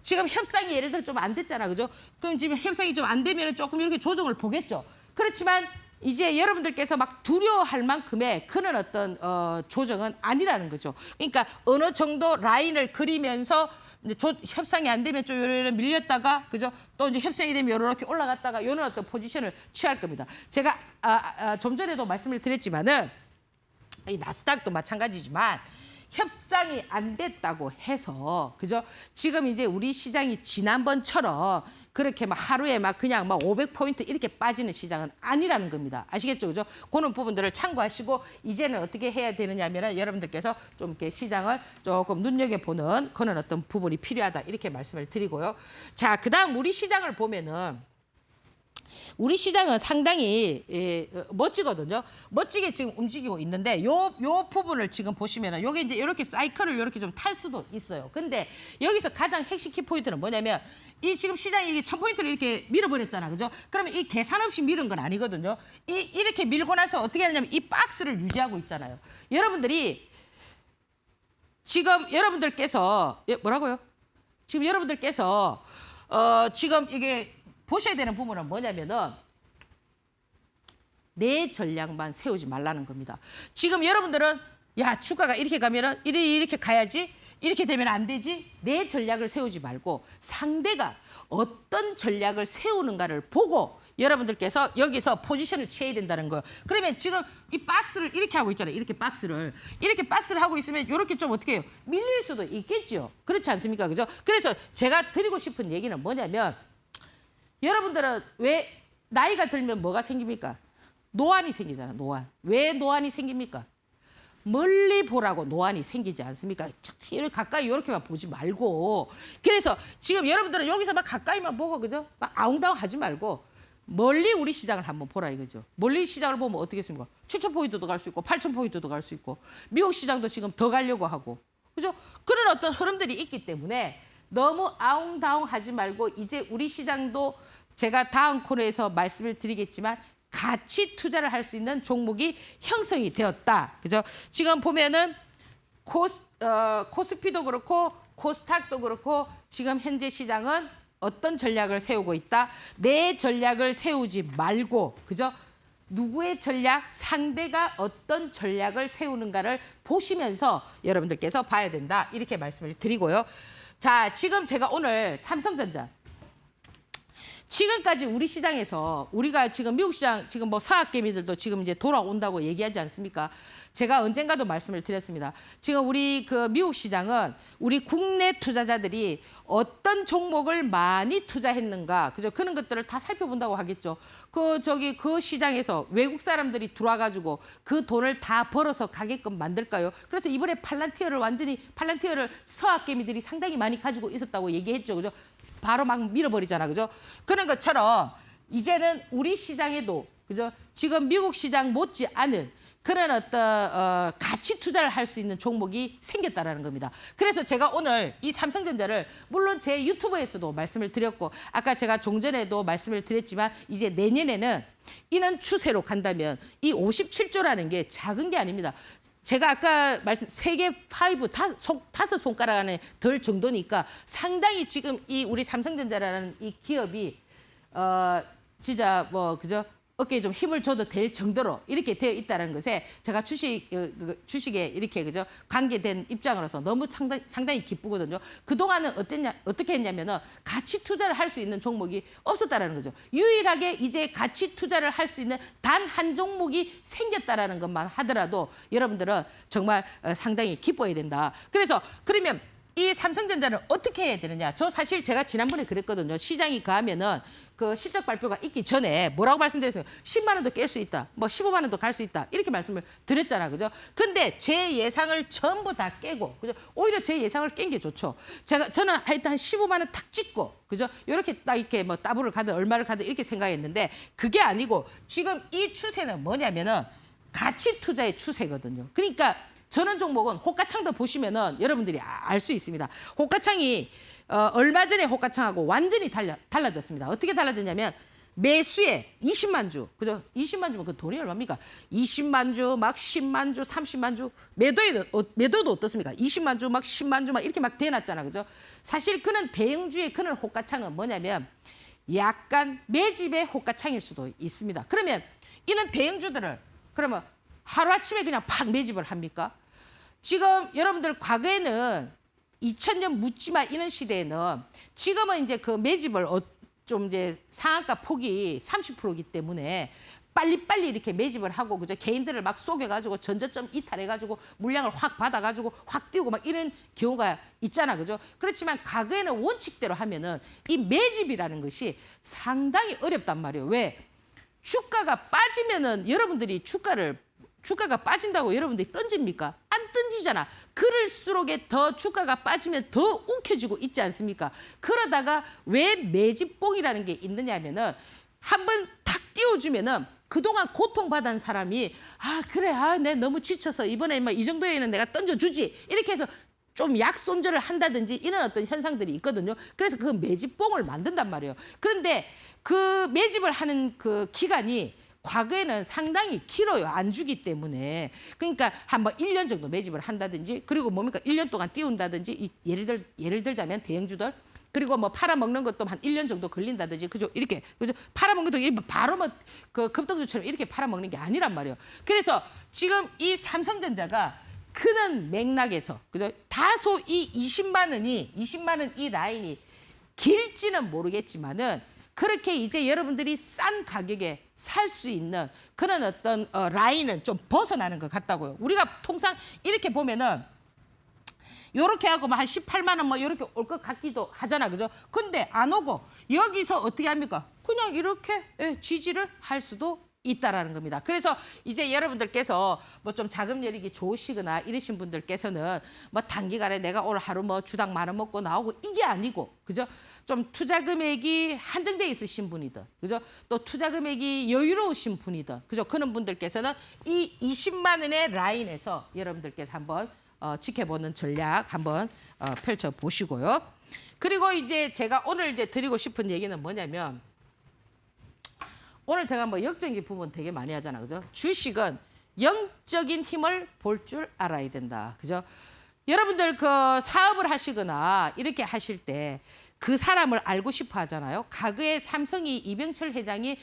지금 협상이 예를 들어 좀 안 됐잖아, 그죠? 그럼 지금 협상이 좀 안 되면 조금 이렇게 조정을 보겠죠. 그렇지만 이제 여러분들께서 막 두려워할 만큼의 그런 어떤 조정은 아니라는 거죠. 그러니까 어느 정도 라인을 그리면서 이제 협상이 안 되면 좀 요런 밀렸다가 그죠? 또 이제 협상이 되면 이렇게 올라갔다가 이런 어떤 포지션을 취할 겁니다. 제가 좀 전에도 말씀을 드렸지만은 이 나스닥도 마찬가지지만 협상이 안 됐다고 해서 그죠? 지금 이제 우리 시장이 지난번처럼 그렇게 막 하루에 막 그냥 막 500포인트 이렇게 빠지는 시장은 아니라는 겁니다. 아시겠죠? 그죠? 그런 부분들을 참고하시고 이제는 어떻게 해야 되느냐면은 여러분들께서 좀 이렇게 시장을 조금 눈여겨보는 그런 어떤 부분이 필요하다. 이렇게 말씀을 드리고요. 자, 그다음 우리 시장을 보면은 우리 시장은 상당히 멋지거든요. 멋지게 지금 움직이고 있는데 요 부분을 지금 보시면은 요게 이제 이렇게 사이클을 이렇게 좀 탈 수도 있어요. 근데 여기서 가장 핵심 키포인트는 뭐냐면 이 지금 시장이 이게 1000포인트를 이렇게 밀어버렸잖아. 그죠? 그러면 이 계산 없이 밀은 건 아니거든요. 이렇게 밀고 나서 어떻게 하냐면 이 박스를 유지하고 있잖아요. 여러분들이 지금 여러분들께서 뭐라고요? 지금 여러분들께서 지금 이게 보셔야 되는 부분은 뭐냐면은 내 전략만 세우지 말라는 겁니다. 지금 여러분들은 야 주가가 이렇게 가면은 이렇게 가야지 이렇게 되면 안 되지 내 전략을 세우지 말고 상대가 어떤 전략을 세우는가를 보고 여러분들께서 여기서 포지션을 취해야 된다는 거예요. 그러면 지금 이 박스를 이렇게 하고 있잖아요. 이렇게 박스를 하고 있으면 이렇게 좀 어떻게 해요? 밀릴 수도 있겠죠. 그렇지 않습니까? 그죠? 그래서 제가 드리고 싶은 얘기는 뭐냐면 여러분들은 왜 나이가 들면 뭐가 생깁니까? 노안이 생기잖아, 노안. 왜 노안이 생깁니까? 멀리 보라고 노안이 생기지 않습니까? 이렇게 가까이 이렇게만 보지 말고. 그래서 지금 여러분들은 여기서 막 가까이만 보고, 그죠? 막 아웅다웅 하지 말고 멀리 우리 시장을 한번 보라 이거죠. 멀리 시장을 보면 어떻게 습니까? 7,000포인트도 갈 수 있고 8,000포인트도 갈 수 있고 미국 시장도 지금 더 가려고 하고. 그죠? 그런 어떤 흐름들이 있기 때문에 너무 아웅다웅 하지 말고 이제 우리 시장도 제가 다음 코너에서 말씀을 드리겠지만 가치 투자를 할 수 있는 종목이 형성이 되었다. 그죠? 지금 보면은 코스피도 그렇고 코스닥도 그렇고 지금 현재 시장은 어떤 전략을 세우고 있다? 내 전략을 세우지 말고 그죠? 누구의 전략, 상대가 어떤 전략을 세우는가를 보시면서 여러분들께서 봐야 된다. 이렇게 말씀을 드리고요. 자, 지금 제가 오늘 삼성전자 지금까지 우리 시장에서 우리가 지금 미국 시장 지금 뭐 서학개미들도 지금 이제 돌아온다고 얘기하지 않습니까? 제가 언젠가도 말씀을 드렸습니다. 지금 우리 그 미국 시장은 우리 국내 투자자들이 어떤 종목을 많이 투자했는가, 그죠? 그런 것들을 다 살펴본다고 하겠죠. 그 시장에서 외국 사람들이 들어와가지고 그 돈을 다 벌어서 가게끔 만들까요? 그래서 이번에 팔란티어를 서학개미들이 상당히 많이 가지고 있었다고 얘기했죠, 그죠? 바로 막 밀어버리잖아, 그죠? 그런 것처럼 이제는 우리 시장에도 그죠? 지금 미국 시장 못지 않은 그런 어떤 가치 투자를 할 수 있는 종목이 생겼다라는 겁니다. 그래서 제가 오늘 이 삼성전자를 물론 제 유튜브에서도 말씀을 드렸고 아까 제가 종전에도 말씀을 드렸지만 이제 내년에는 이런 추세로 간다면 이 57조라는 게 작은 게 아닙니다. 제가 아까 세계 5, 다섯 손가락 안에 덜 정도니까 상당히 지금 이 우리 삼성전자라는 이 기업이 진짜 뭐 그죠? 어깨에 좀 힘을 줘도 될 정도로 이렇게 되어 있다는 것에 제가 주식에 이렇게 그죠 관계된 입장으로서 너무 상당히 기쁘거든요. 그동안은 어떻게 했냐면은 가치 투자를 할 수 있는 종목이 없었다라는 거죠. 유일하게 이제 가치 투자를 할 수 있는 단 한 종목이 생겼다라는 것만 하더라도 여러분들은 정말 상당히 기뻐해야 된다. 그러면 이 삼성전자를 어떻게 해야 되느냐? 저 사실 제가 지난번에 그랬거든요. 시장이 가면은 그 실적 발표가 있기 전에 뭐라고 말씀드렸어요? 10만 원도 깰 수 있다. 뭐 15만 원도 갈 수 있다. 이렇게 말씀을 드렸잖아. 그죠? 근데 제 예상을 전부 다 깨고 그죠? 오히려 제 예상을 깬 게 좋죠. 저는 하여튼 한 15만 원 탁 찍고 그죠? 이렇게 딱 이렇게 뭐 따블을 가든 얼마를 가든 이렇게 생각했는데 그게 아니고 지금 이 추세는 뭐냐면은 가치 투자의 추세거든요. 그러니까 저는 종목은 호가창도 보시면은 여러분들이 알 수 있습니다. 호가창이 얼마 전에 호가창하고 완전히 달라졌습니다. 어떻게 달라졌냐면 매수에 20만 주, 그죠? 20만 주면 그 돈이 얼마입니까? 20만 주, 막 10만 주, 30만 주. 매도도 어떻습니까? 20만 주, 막 10만 주, 막 이렇게 막 대놨잖아, 그죠? 사실 그는 대형주의 그는 호가창은 뭐냐면 약간 매집의 호가창일 수도 있습니다. 그러면 이런 대형주들을 그러면 하루아침에 그냥 팍 매집을 합니까? 지금 여러분들 과거에는 2000년 묻지마 이런 시대에는 지금은 이제 그 매집을 좀 이제 상한가 폭이 30%이기 때문에 빨리빨리 이렇게 매집을 하고 그죠? 개인들을 막 속여가지고 전저점 이탈해가지고 물량을 확 받아가지고 확 띄우고 막 이런 경우가 있잖아, 그죠? 그렇지만 과거에는 원칙대로 하면은 이 매집이라는 것이 상당히 어렵단 말이에요. 왜? 주가가 빠지면은 여러분들이 주가가 빠진다고 여러분들이 던집니까? 안 던지잖아. 그럴수록에 더 주가가 빠지면 더 움켜쥐고 있지 않습니까? 그러다가 왜 매집봉이라는 게 있느냐 하면은 한번 탁 띄워주면은 그동안 고통받은 사람이 그래 내 너무 지쳐서 이번에 이 정도에는 내가 던져주지 이렇게 해서 좀 약손절을 한다든지 이런 어떤 현상들이 있거든요. 그래서 그 매집봉을 만든단 말이에요. 그런데 그 매집을 하는 그 기간이 과거에는 상당히 길어요. 안 주기 때문에. 그러니까 한번 1년 정도 매집을 한다든지 그리고 뭡니까? 1년 동안 띄운다든지 예를 들자면 대형주들 그리고 뭐 팔아먹는 것도 한 1년 정도 걸린다든지 그죠? 이렇게 그죠? 팔아먹는 것도 바로 뭐 그 급등주처럼 이렇게 팔아먹는 게 아니란 말이에요. 그래서 지금 이 삼성전자가 크는 맥락에서 그죠? 다소 이 20만 원 이 라인이 길지는 모르겠지만은 그렇게 이제 여러분들이 싼 가격에 살 수 있는 그런 어떤 라인은 좀 벗어나는 것 같다고요. 우리가 통상 이렇게 보면은 요렇게 하고 한 18만 원 뭐 이렇게 올 것 같기도 하잖아, 그죠? 근데 안 오고 여기서 어떻게 합니까? 그냥 이렇게 지지를 할 수도 있다라는 겁니다. 그래서 이제 여러분들께서 뭐 좀 자금 여력이 좋으시거나 이러신 분들께서는 뭐 단기간에 내가 오늘 하루 뭐 주당 10,000원 먹고 나오고 이게 아니고 그죠? 좀 투자 금액이 한정돼 있으신 분이든 그죠? 또 투자 금액이 여유로우신 분이든 그죠? 그런 분들께서는 이 20만 원의 라인에서 여러분들께서 한번 지켜보는 전략 한번 펼쳐 보시고요. 그리고 이제 제가 오늘 이제 드리고 싶은 얘기는 뭐냐면 오늘 제가 뭐 역적인 부분 되게 많이 하잖아, 그죠? 주식은 영적인 힘을 볼 줄 알아야 된다, 그죠? 여러분들 그 사업을 하시거나 이렇게 하실 때 그 사람을 알고 싶어 하잖아요. 과거에 삼성이 이병철 회장이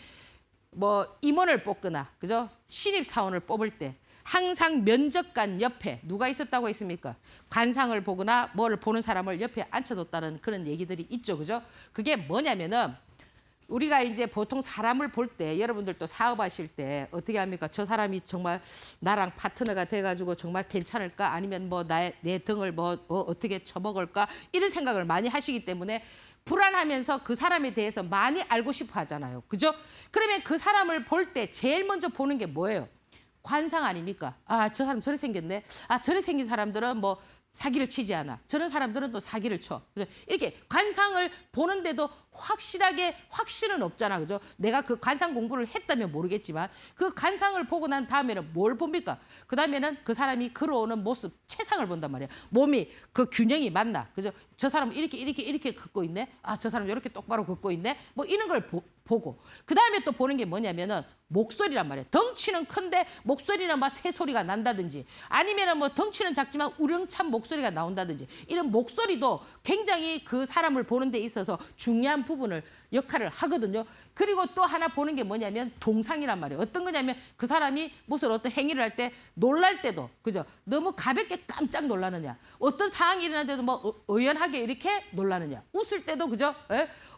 뭐 임원을 뽑거나, 그죠? 신입 사원을 뽑을 때 항상 면접관 옆에 누가 있었다고 했습니까? 관상을 보거나 뭐를 보는 사람을 옆에 앉혀뒀다는 그런 얘기들이 있죠, 그죠? 그게 뭐냐면은 우리가 이제 보통 사람을 볼 때 여러분들도 사업하실 때 어떻게 합니까? 저 사람이 정말 나랑 파트너가 돼가지고 정말 괜찮을까? 아니면 뭐 내 등을 뭐 어떻게 쳐먹을까? 이런 생각을 많이 하시기 때문에 불안하면서 그 사람에 대해서 많이 알고 싶어 하잖아요. 그죠? 그러면 그 사람을 볼 때 제일 먼저 보는 게 뭐예요? 관상 아닙니까? 저 사람 저래 생겼네. 저래 생긴 사람들은 뭐 사기를 치지 않아. 저런 사람들은 또 사기를 쳐. 그죠? 이렇게 관상을 보는데도 확실은 없잖아. 그죠? 내가 그 관상 공부를 했다면 모르겠지만 그 관상을 보고 난 다음에는 뭘 봅니까? 그 다음에는 그 사람이 걸어오는 모습, 체상을 본단 말이야. 몸이 그 균형이 맞나? 그죠? 저 사람은 이렇게 긋고 있네. 저 사람 이렇게 똑바로 긋고 있네. 뭐 이런 걸 보고 그 다음에 또 보는 게 뭐냐면은 목소리란 말이에요. 덩치는 큰데 목소리는 막 새소리가 난다든지 아니면은 뭐 덩치는 작지만 우렁찬 목소리가 나온다든지 이런 목소리도 굉장히 그 사람을 보는 데 있어서 중요한 부분을 역할을 하거든요. 그리고 또 하나 보는 게 뭐냐면 동상이란 말이에요. 어떤 거냐면 그 사람이 무슨 어떤 행위를 할 때 놀랄 때도 그죠? 너무 가볍게 깜짝 놀라느냐 어떤 상황이 일어나는데도 뭐 의연하게 이렇게 놀라느냐 웃을 때도 그죠?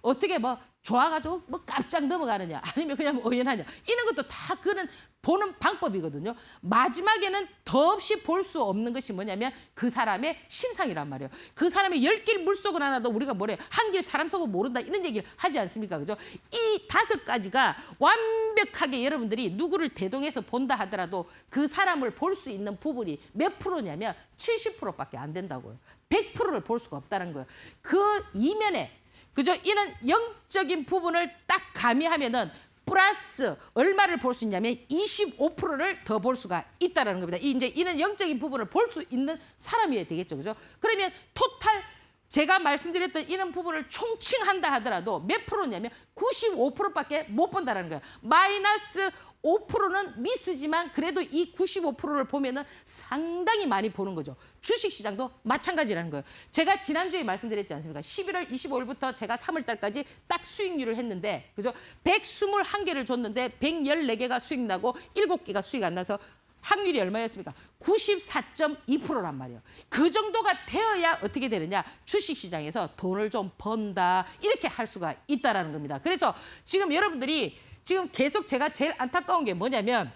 어떻게 뭐 좋아가지고 뭐 깜짝 넘어가느냐 아니면 그냥 뭐 의연하냐 이런 것도 다 그런 보는 방법이거든요. 마지막에는 더없이 볼 수 없는 것이 뭐냐면 그 사람의 심상이란 말이에요. 그 사람의 10길 물속을 하나도 우리가 뭐래요? 한 길 사람 속을 모른다 이런 얘기를 하지 않습니까? 그죠? 이 5가지가 완벽하게 여러분들이 누구를 대동해서 본다 하더라도 그 사람을 볼 수 있는 부분이 몇 프로냐면 70%밖에 안 된다고요. 100%를 볼 수가 없다는 거예요. 그 이면에 그죠? 이런 영적인 부분을 딱 가미하면은 플러스 얼마를 볼 수 있냐면 25%를 더 볼 수가 있다라는 겁니다. 이제 이런 영적인 부분을 볼 수 있는 사람이어야 되겠죠, 그죠? 그러면 토탈 제가 말씀드렸던 이런 부분을 총칭한다 하더라도 몇 프로냐면 95%밖에 못 본다는 거예요. 마이너스 5%는 미스지만 그래도 이 95%를 보면은 상당히 많이 보는 거죠. 주식시장도 마찬가지라는 거예요. 제가 지난주에 말씀드렸지 않습니까? 11월 25일부터 제가 3월 달까지 딱 수익률을 했는데, 그죠? 121개를 줬는데 114개가 수익 나고 7개가 수익 안 나서 확률이 얼마였습니까? 94.2%란 말이에요. 그 정도가 되어야 어떻게 되느냐? 주식시장에서 돈을 좀 번다. 이렇게 할 수가 있다라는 겁니다. 그래서 지금 여러분들이 지금 계속 제가 제일 안타까운 게 뭐냐면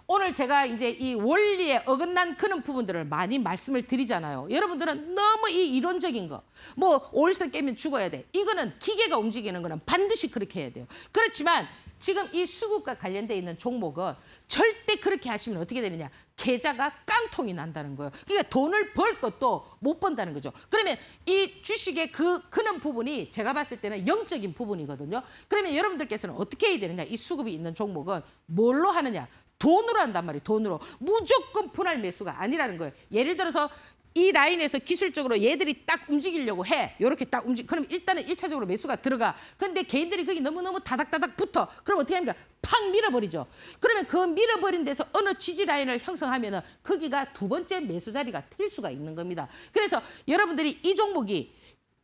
오늘 제가 이제 이 원리에 어긋난 그런 부분들을 많이 말씀을 드리잖아요. 여러분들은 너무 이 이론적인 거, 뭐 오일선 깨면 죽어야 돼. 이거는 기계가 움직이는 거는 반드시 그렇게 해야 돼요. 그렇지만 지금 이 수급과 관련돼 있는 종목은 절대 그렇게 하시면 어떻게 되느냐? 계좌가 깡통이 난다는 거예요. 그러니까 돈을 벌 것도 못 번다는 거죠. 그러면 이 주식의 그런 부분이 제가 봤을 때는 영적인 부분이거든요. 그러면 여러분들께서는 어떻게 해야 되느냐? 이 수급이 있는 종목은 뭘로 하느냐? 돈으로 한단 말이에요. 돈으로. 무조건 분할 매수가 아니라는 거예요. 예를 들어서 이 라인에서 기술적으로 얘들이 딱 움직이려고 해. 이렇게 딱 그럼 일단은 1차적으로 매수가 들어가. 근데 개인들이 거기 너무너무 다닥다닥 붙어. 그럼 어떻게 합니까? 팍 밀어버리죠. 그러면 그 밀어버린 데서 어느 지지 라인을 형성하면은 거기가 두 번째 매수 자리가 될 수가 있는 겁니다. 그래서 여러분들이 이 종목이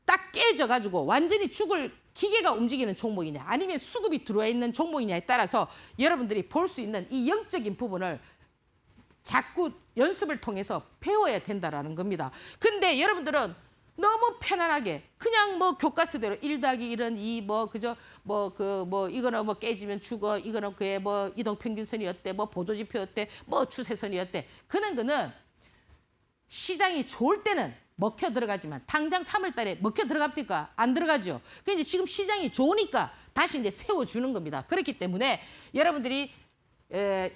딱 깨져가지고 완전히 죽을 기계가 움직이는 종목이냐 아니면 수급이 들어와 있는 종목이냐에 따라서 여러분들이 볼 수 있는 이 영적인 부분을 자꾸 연습을 통해서 배워야 된다라는 겁니다. 근데 여러분들은 너무 편안하게 그냥 뭐 교과서대로 1 더하기 1은 2 뭐 그저 이거는 뭐 깨지면 죽어 이거는 그의 뭐 이동평균선이었대 뭐 보조지표였대 뭐 추세선이었대 그는 시장이 좋을 때는 먹혀 들어가지만 당장 3월 달에 먹혀 들어갑니까? 안 들어가죠. 그러니까 이제 지금 시장이 좋으니까 다시 이제 세워주는 겁니다. 그렇기 때문에 여러분들이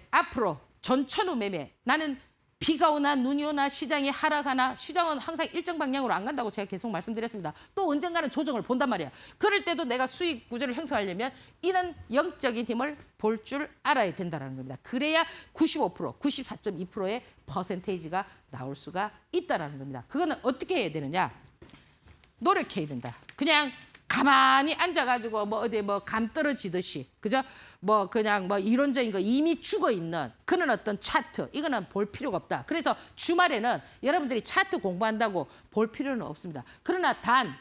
앞으로 전천후 매매 나는 비가 오나 눈이 오나 시장이 하락하나 시장은 항상 일정 방향으로 안 간다고 제가 계속 말씀드렸습니다. 또 언젠가는 조정을 본단 말이야. 그럴 때도 내가 수익 구조를 형성하려면 이런 영적인 힘을 볼 줄 알아야 된다는 겁니다. 그래야 95%, 94.2%의 퍼센테이지가 나올 수가 있다는 겁니다. 그거는 어떻게 해야 되느냐? 노력해야 된다. 그냥 가만히 앉아가지고 뭐 어디 뭐 감 떨어지듯이 그죠? 뭐 그냥 뭐 이론적인 거 이미 죽어 있는 그런 어떤 차트 이거는 볼 필요가 없다. 그래서 주말에는 여러분들이 차트 공부한다고 볼 필요는 없습니다. 그러나 단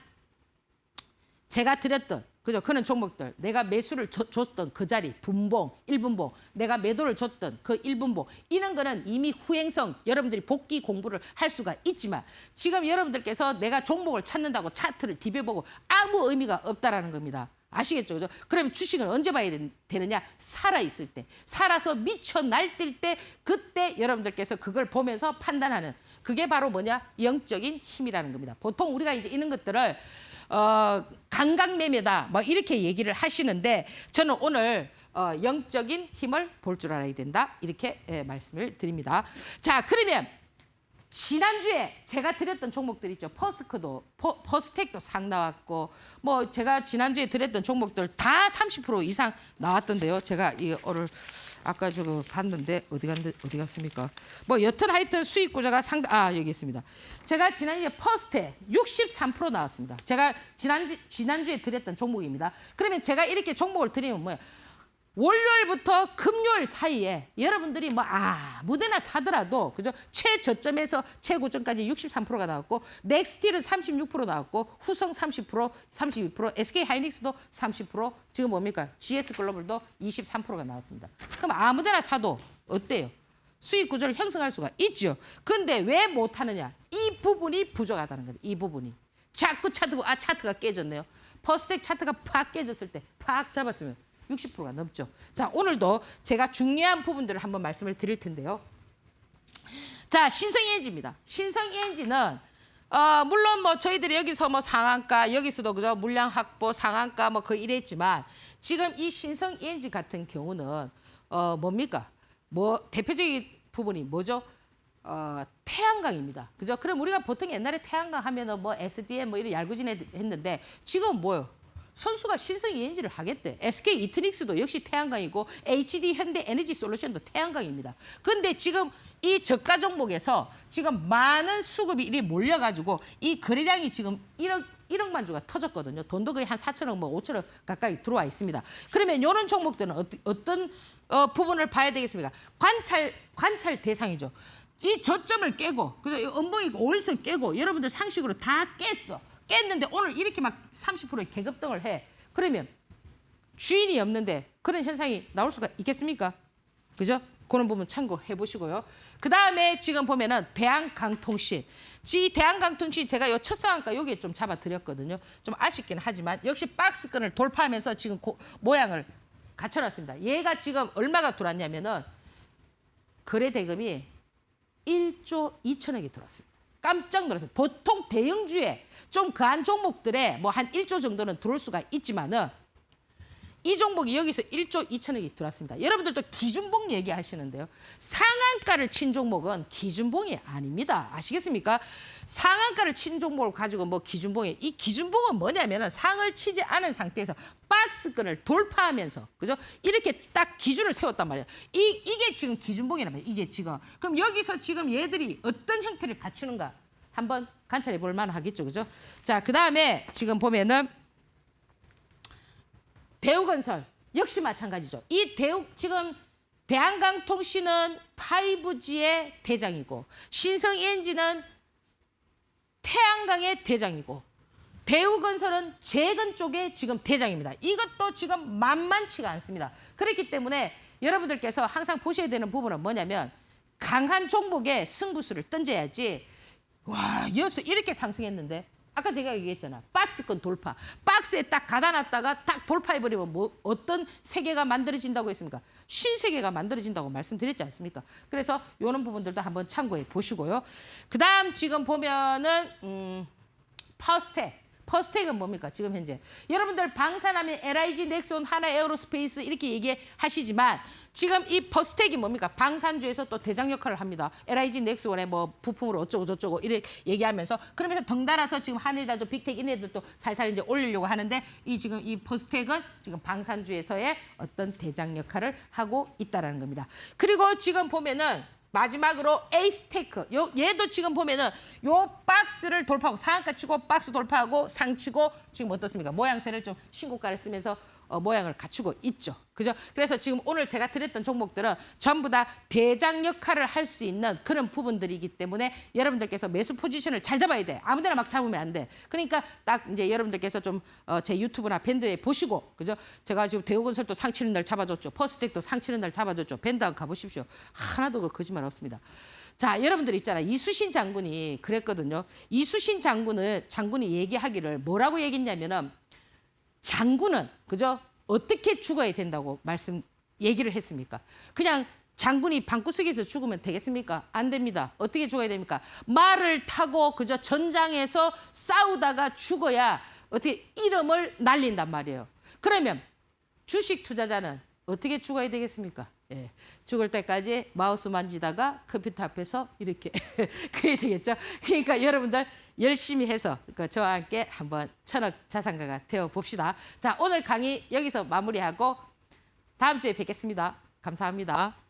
제가 드렸던 그죠? 그런 종목들 내가 매수를 줬던 그 자리 분봉, 1분봉 내가 매도를 줬던 그 1분봉 이런 거는 이미 후행성 여러분들이 복귀 공부를 할 수가 있지만 지금 여러분들께서 내가 종목을 찾는다고 차트를 디벼보고 아무 의미가 없다라는 겁니다. 아시겠죠? 그죠? 그럼 주식은 언제 봐야 되느냐? 살아있을 때. 살아서 미쳐 날뛸 때 그때 여러분들께서 그걸 보면서 판단하는 그게 바로 뭐냐? 영적인 힘이라는 겁니다. 보통 우리가 이제 이런 것들을 감각매매다 뭐 이렇게 얘기를 하시는데 저는 오늘 영적인 힘을 볼 줄 알아야 된다 이렇게 말씀을 드립니다. 자 그러면 지난주에 제가 드렸던 종목들 있죠. 퍼스텍도 상 나왔고 뭐 제가 지난주에 드렸던 종목들 다 30% 이상 나왔던데요. 제가 이거를 아까 저거 봤는데 어디 갔습니까? 뭐 여튼 하여튼 수익 구조가 여기 있습니다. 제가 지난주에 퍼스텍 63% 나왔습니다. 제가 지난주에 드렸던 종목입니다. 그러면 제가 이렇게 종목을 드리면 뭐예요? 월요일부터 금요일 사이에 여러분들이 뭐 아무데나 사더라도 그죠? 최저점에서 최고점까지 63%가 나왔고 넥스틸은 36% 나왔고 후성 30%, 32%, SK 하이닉스도 30%, 지금 뭡니까? GS 글로벌도 23%가 나왔습니다. 그럼 아무데나 사도 어때요? 수익 구조를 형성할 수가 있죠. 근데 왜 못하느냐? 이 부분이 부족하다는 거예요. 이 부분이. 자꾸 차트가 깨졌네요. 퍼스텍 차트가 팍 깨졌을 때 팍 잡았으면 60%가 넘죠. 자, 오늘도 제가 중요한 부분들을 한번 말씀을 드릴 텐데요. 자, 신성ENG입니다. 신성ENG는 물론 뭐 저희들이 여기서 뭐 상한가 여기서도 그죠 물량 확보 상한가 뭐 그 이랬지만 지금 이 신성ENG 같은 경우는 뭡니까? 뭐 대표적인 부분이 뭐죠? 태양광입니다. 그죠? 그럼 우리가 보통 옛날에 태양광 하면은 뭐 SDM 뭐 이런 얄구지네 했는데 지금 뭐요? 선수가 신성 ENG를 하겠대. SK 이트닉스도 역시 태양광이고 HD 현대에너지솔루션도 태양광입니다. 근데 지금 이 저가 종목에서 지금 많은 수급이 이리 몰려가지고 이 거래량이 지금 1억만 주가 터졌거든요. 돈도 거의 한 4천억, 뭐 5천억 가까이 들어와 있습니다. 그러면 이런 종목들은 어떤 부분을 봐야 되겠습니까? 관찰 대상이죠. 이 저점을 깨고, 그래서 음봉이 5일선 깨고, 여러분들 상식으로 다 깼는데 오늘 이렇게 막 30%의 계급등을 해. 그러면 주인이 없는데 그런 현상이 나올 수가 있겠습니까? 그죠? 그런 부분 참고해 보시고요. 그 다음에 지금 보면은 대한강통신. 이 대한강통신 제가 요 첫 상한가 여기에 좀 잡아드렸거든요. 좀 아쉽긴 하지만 역시 박스권을 돌파하면서 지금 모양을 갖춰놨습니다. 얘가 지금 얼마가 들어왔냐면은 거래 대금이 1조 2천억이 들어왔습니다. 깜짝 놀랐어요. 보통 대형주에 좀 그한 종목들에 뭐 한 1조 정도는 들어올 수가 있지만은 이 종목이 여기서 1조 2천억이 들어왔습니다. 여러분들도 기준봉 얘기하시는데요. 상한가를 친 종목은 기준봉이 아닙니다. 아시겠습니까? 상한가를 친 종목을 가지고 뭐 기준봉이, 이 기준봉은 뭐냐면은 상을 치지 않은 상태에서 박스권을 돌파하면서, 그죠? 이렇게 딱 기준을 세웠단 말이에요. 이게 지금 기준봉이란 말이에요. 이게 지금. 그럼 여기서 지금 얘들이 어떤 형태를 갖추는가 한번 관찰해 볼 만하겠죠. 그죠? 자, 그 다음에 지금 보면은 대우건설 역시 마찬가지죠. 지금 대한강통신은 5G의 대장이고 신성ENG는 태양광의 대장이고 대우건설은 재건 쪽의 지금 대장입니다. 이것도 지금 만만치가 않습니다. 그렇기 때문에 여러분들께서 항상 보셔야 되는 부분은 뭐냐면 강한 종목에 승부수를 던져야지. 와, 이어서 이렇게 상승했는데 아까 제가 얘기했잖아. 박스권 돌파. 박스에 딱 가다 놨다가 딱 돌파해버리면 뭐 어떤 세계가 만들어진다고 했습니까? 신세계가 만들어진다고 말씀드렸지 않습니까? 그래서 이런 부분들도 한번 참고해 보시고요. 그 다음 지금 보면은 파워스텍. 퍼스텍은 뭡니까? 지금 현재 여러분들 방산하면 LIG, 넥슨, 하나 에어로스페이스 이렇게 얘기하시지만 지금 이 퍼스텍이 뭡니까? 방산주에서 또 대장 역할을 합니다. LIG, 넥슨의 뭐 부품으로 어쩌고 저쩌고 이렇게 얘기하면서 그러면서 덩달아서 지금 한일다조, 빅텍 이네들도 살살 이제 올리려고 하는데 이 지금 이 퍼스텍은 지금 방산주에서의 어떤 대장 역할을 하고 있다라는 겁니다. 그리고 지금 보면은 마지막으로 에이스테크. 얘도 지금 보면은 요 박스를 돌파하고 상한가 치고 박스 돌파하고 상 치고 지금 어떻습니까? 모양새를 좀 신고가를 쓰면서 모양을 갖추고 있죠. 그죠? 그래서 지금 오늘 제가 드렸던 종목들은 전부 다 대장 역할을 할 수 있는 그런 부분들이기 때문에 여러분들께서 매수 포지션을 잘 잡아야 돼. 아무데나 막 잡으면 안 돼. 그러니까 딱 이제 여러분들께서 좀 제 유튜브나 밴드에 보시고, 그죠? 제가 지금 대우건설도 상치는 날 잡아줬죠. 퍼스텍도 상치는 날 잡아줬죠. 밴드 한번 가보십시오. 하나도 그 거짓말 없습니다. 자, 여러분들 있잖아요. 이수신 장군이 그랬거든요. 이수신 장군이 얘기하기를 뭐라고 얘기했냐면은 장군은 그죠? 어떻게 죽어야 된다고 얘기를 했습니까? 그냥 장군이 방구석에서 죽으면 되겠습니까? 안 됩니다. 어떻게 죽어야 됩니까? 말을 타고 그저 전장에서 싸우다가 죽어야 어떻게 이름을 날린단 말이에요. 그러면 주식 투자자는 어떻게 죽어야 되겠습니까? 예, 죽을 때까지 마우스 만지다가 컴퓨터 앞에서 이렇게 그래야 되겠죠. 그러니까 여러분들 열심히 해서 저와 함께 한번 천억 자산가가 되어 봅시다. 자, 오늘 강의 여기서 마무리하고 다음 주에 뵙겠습니다. 감사합니다.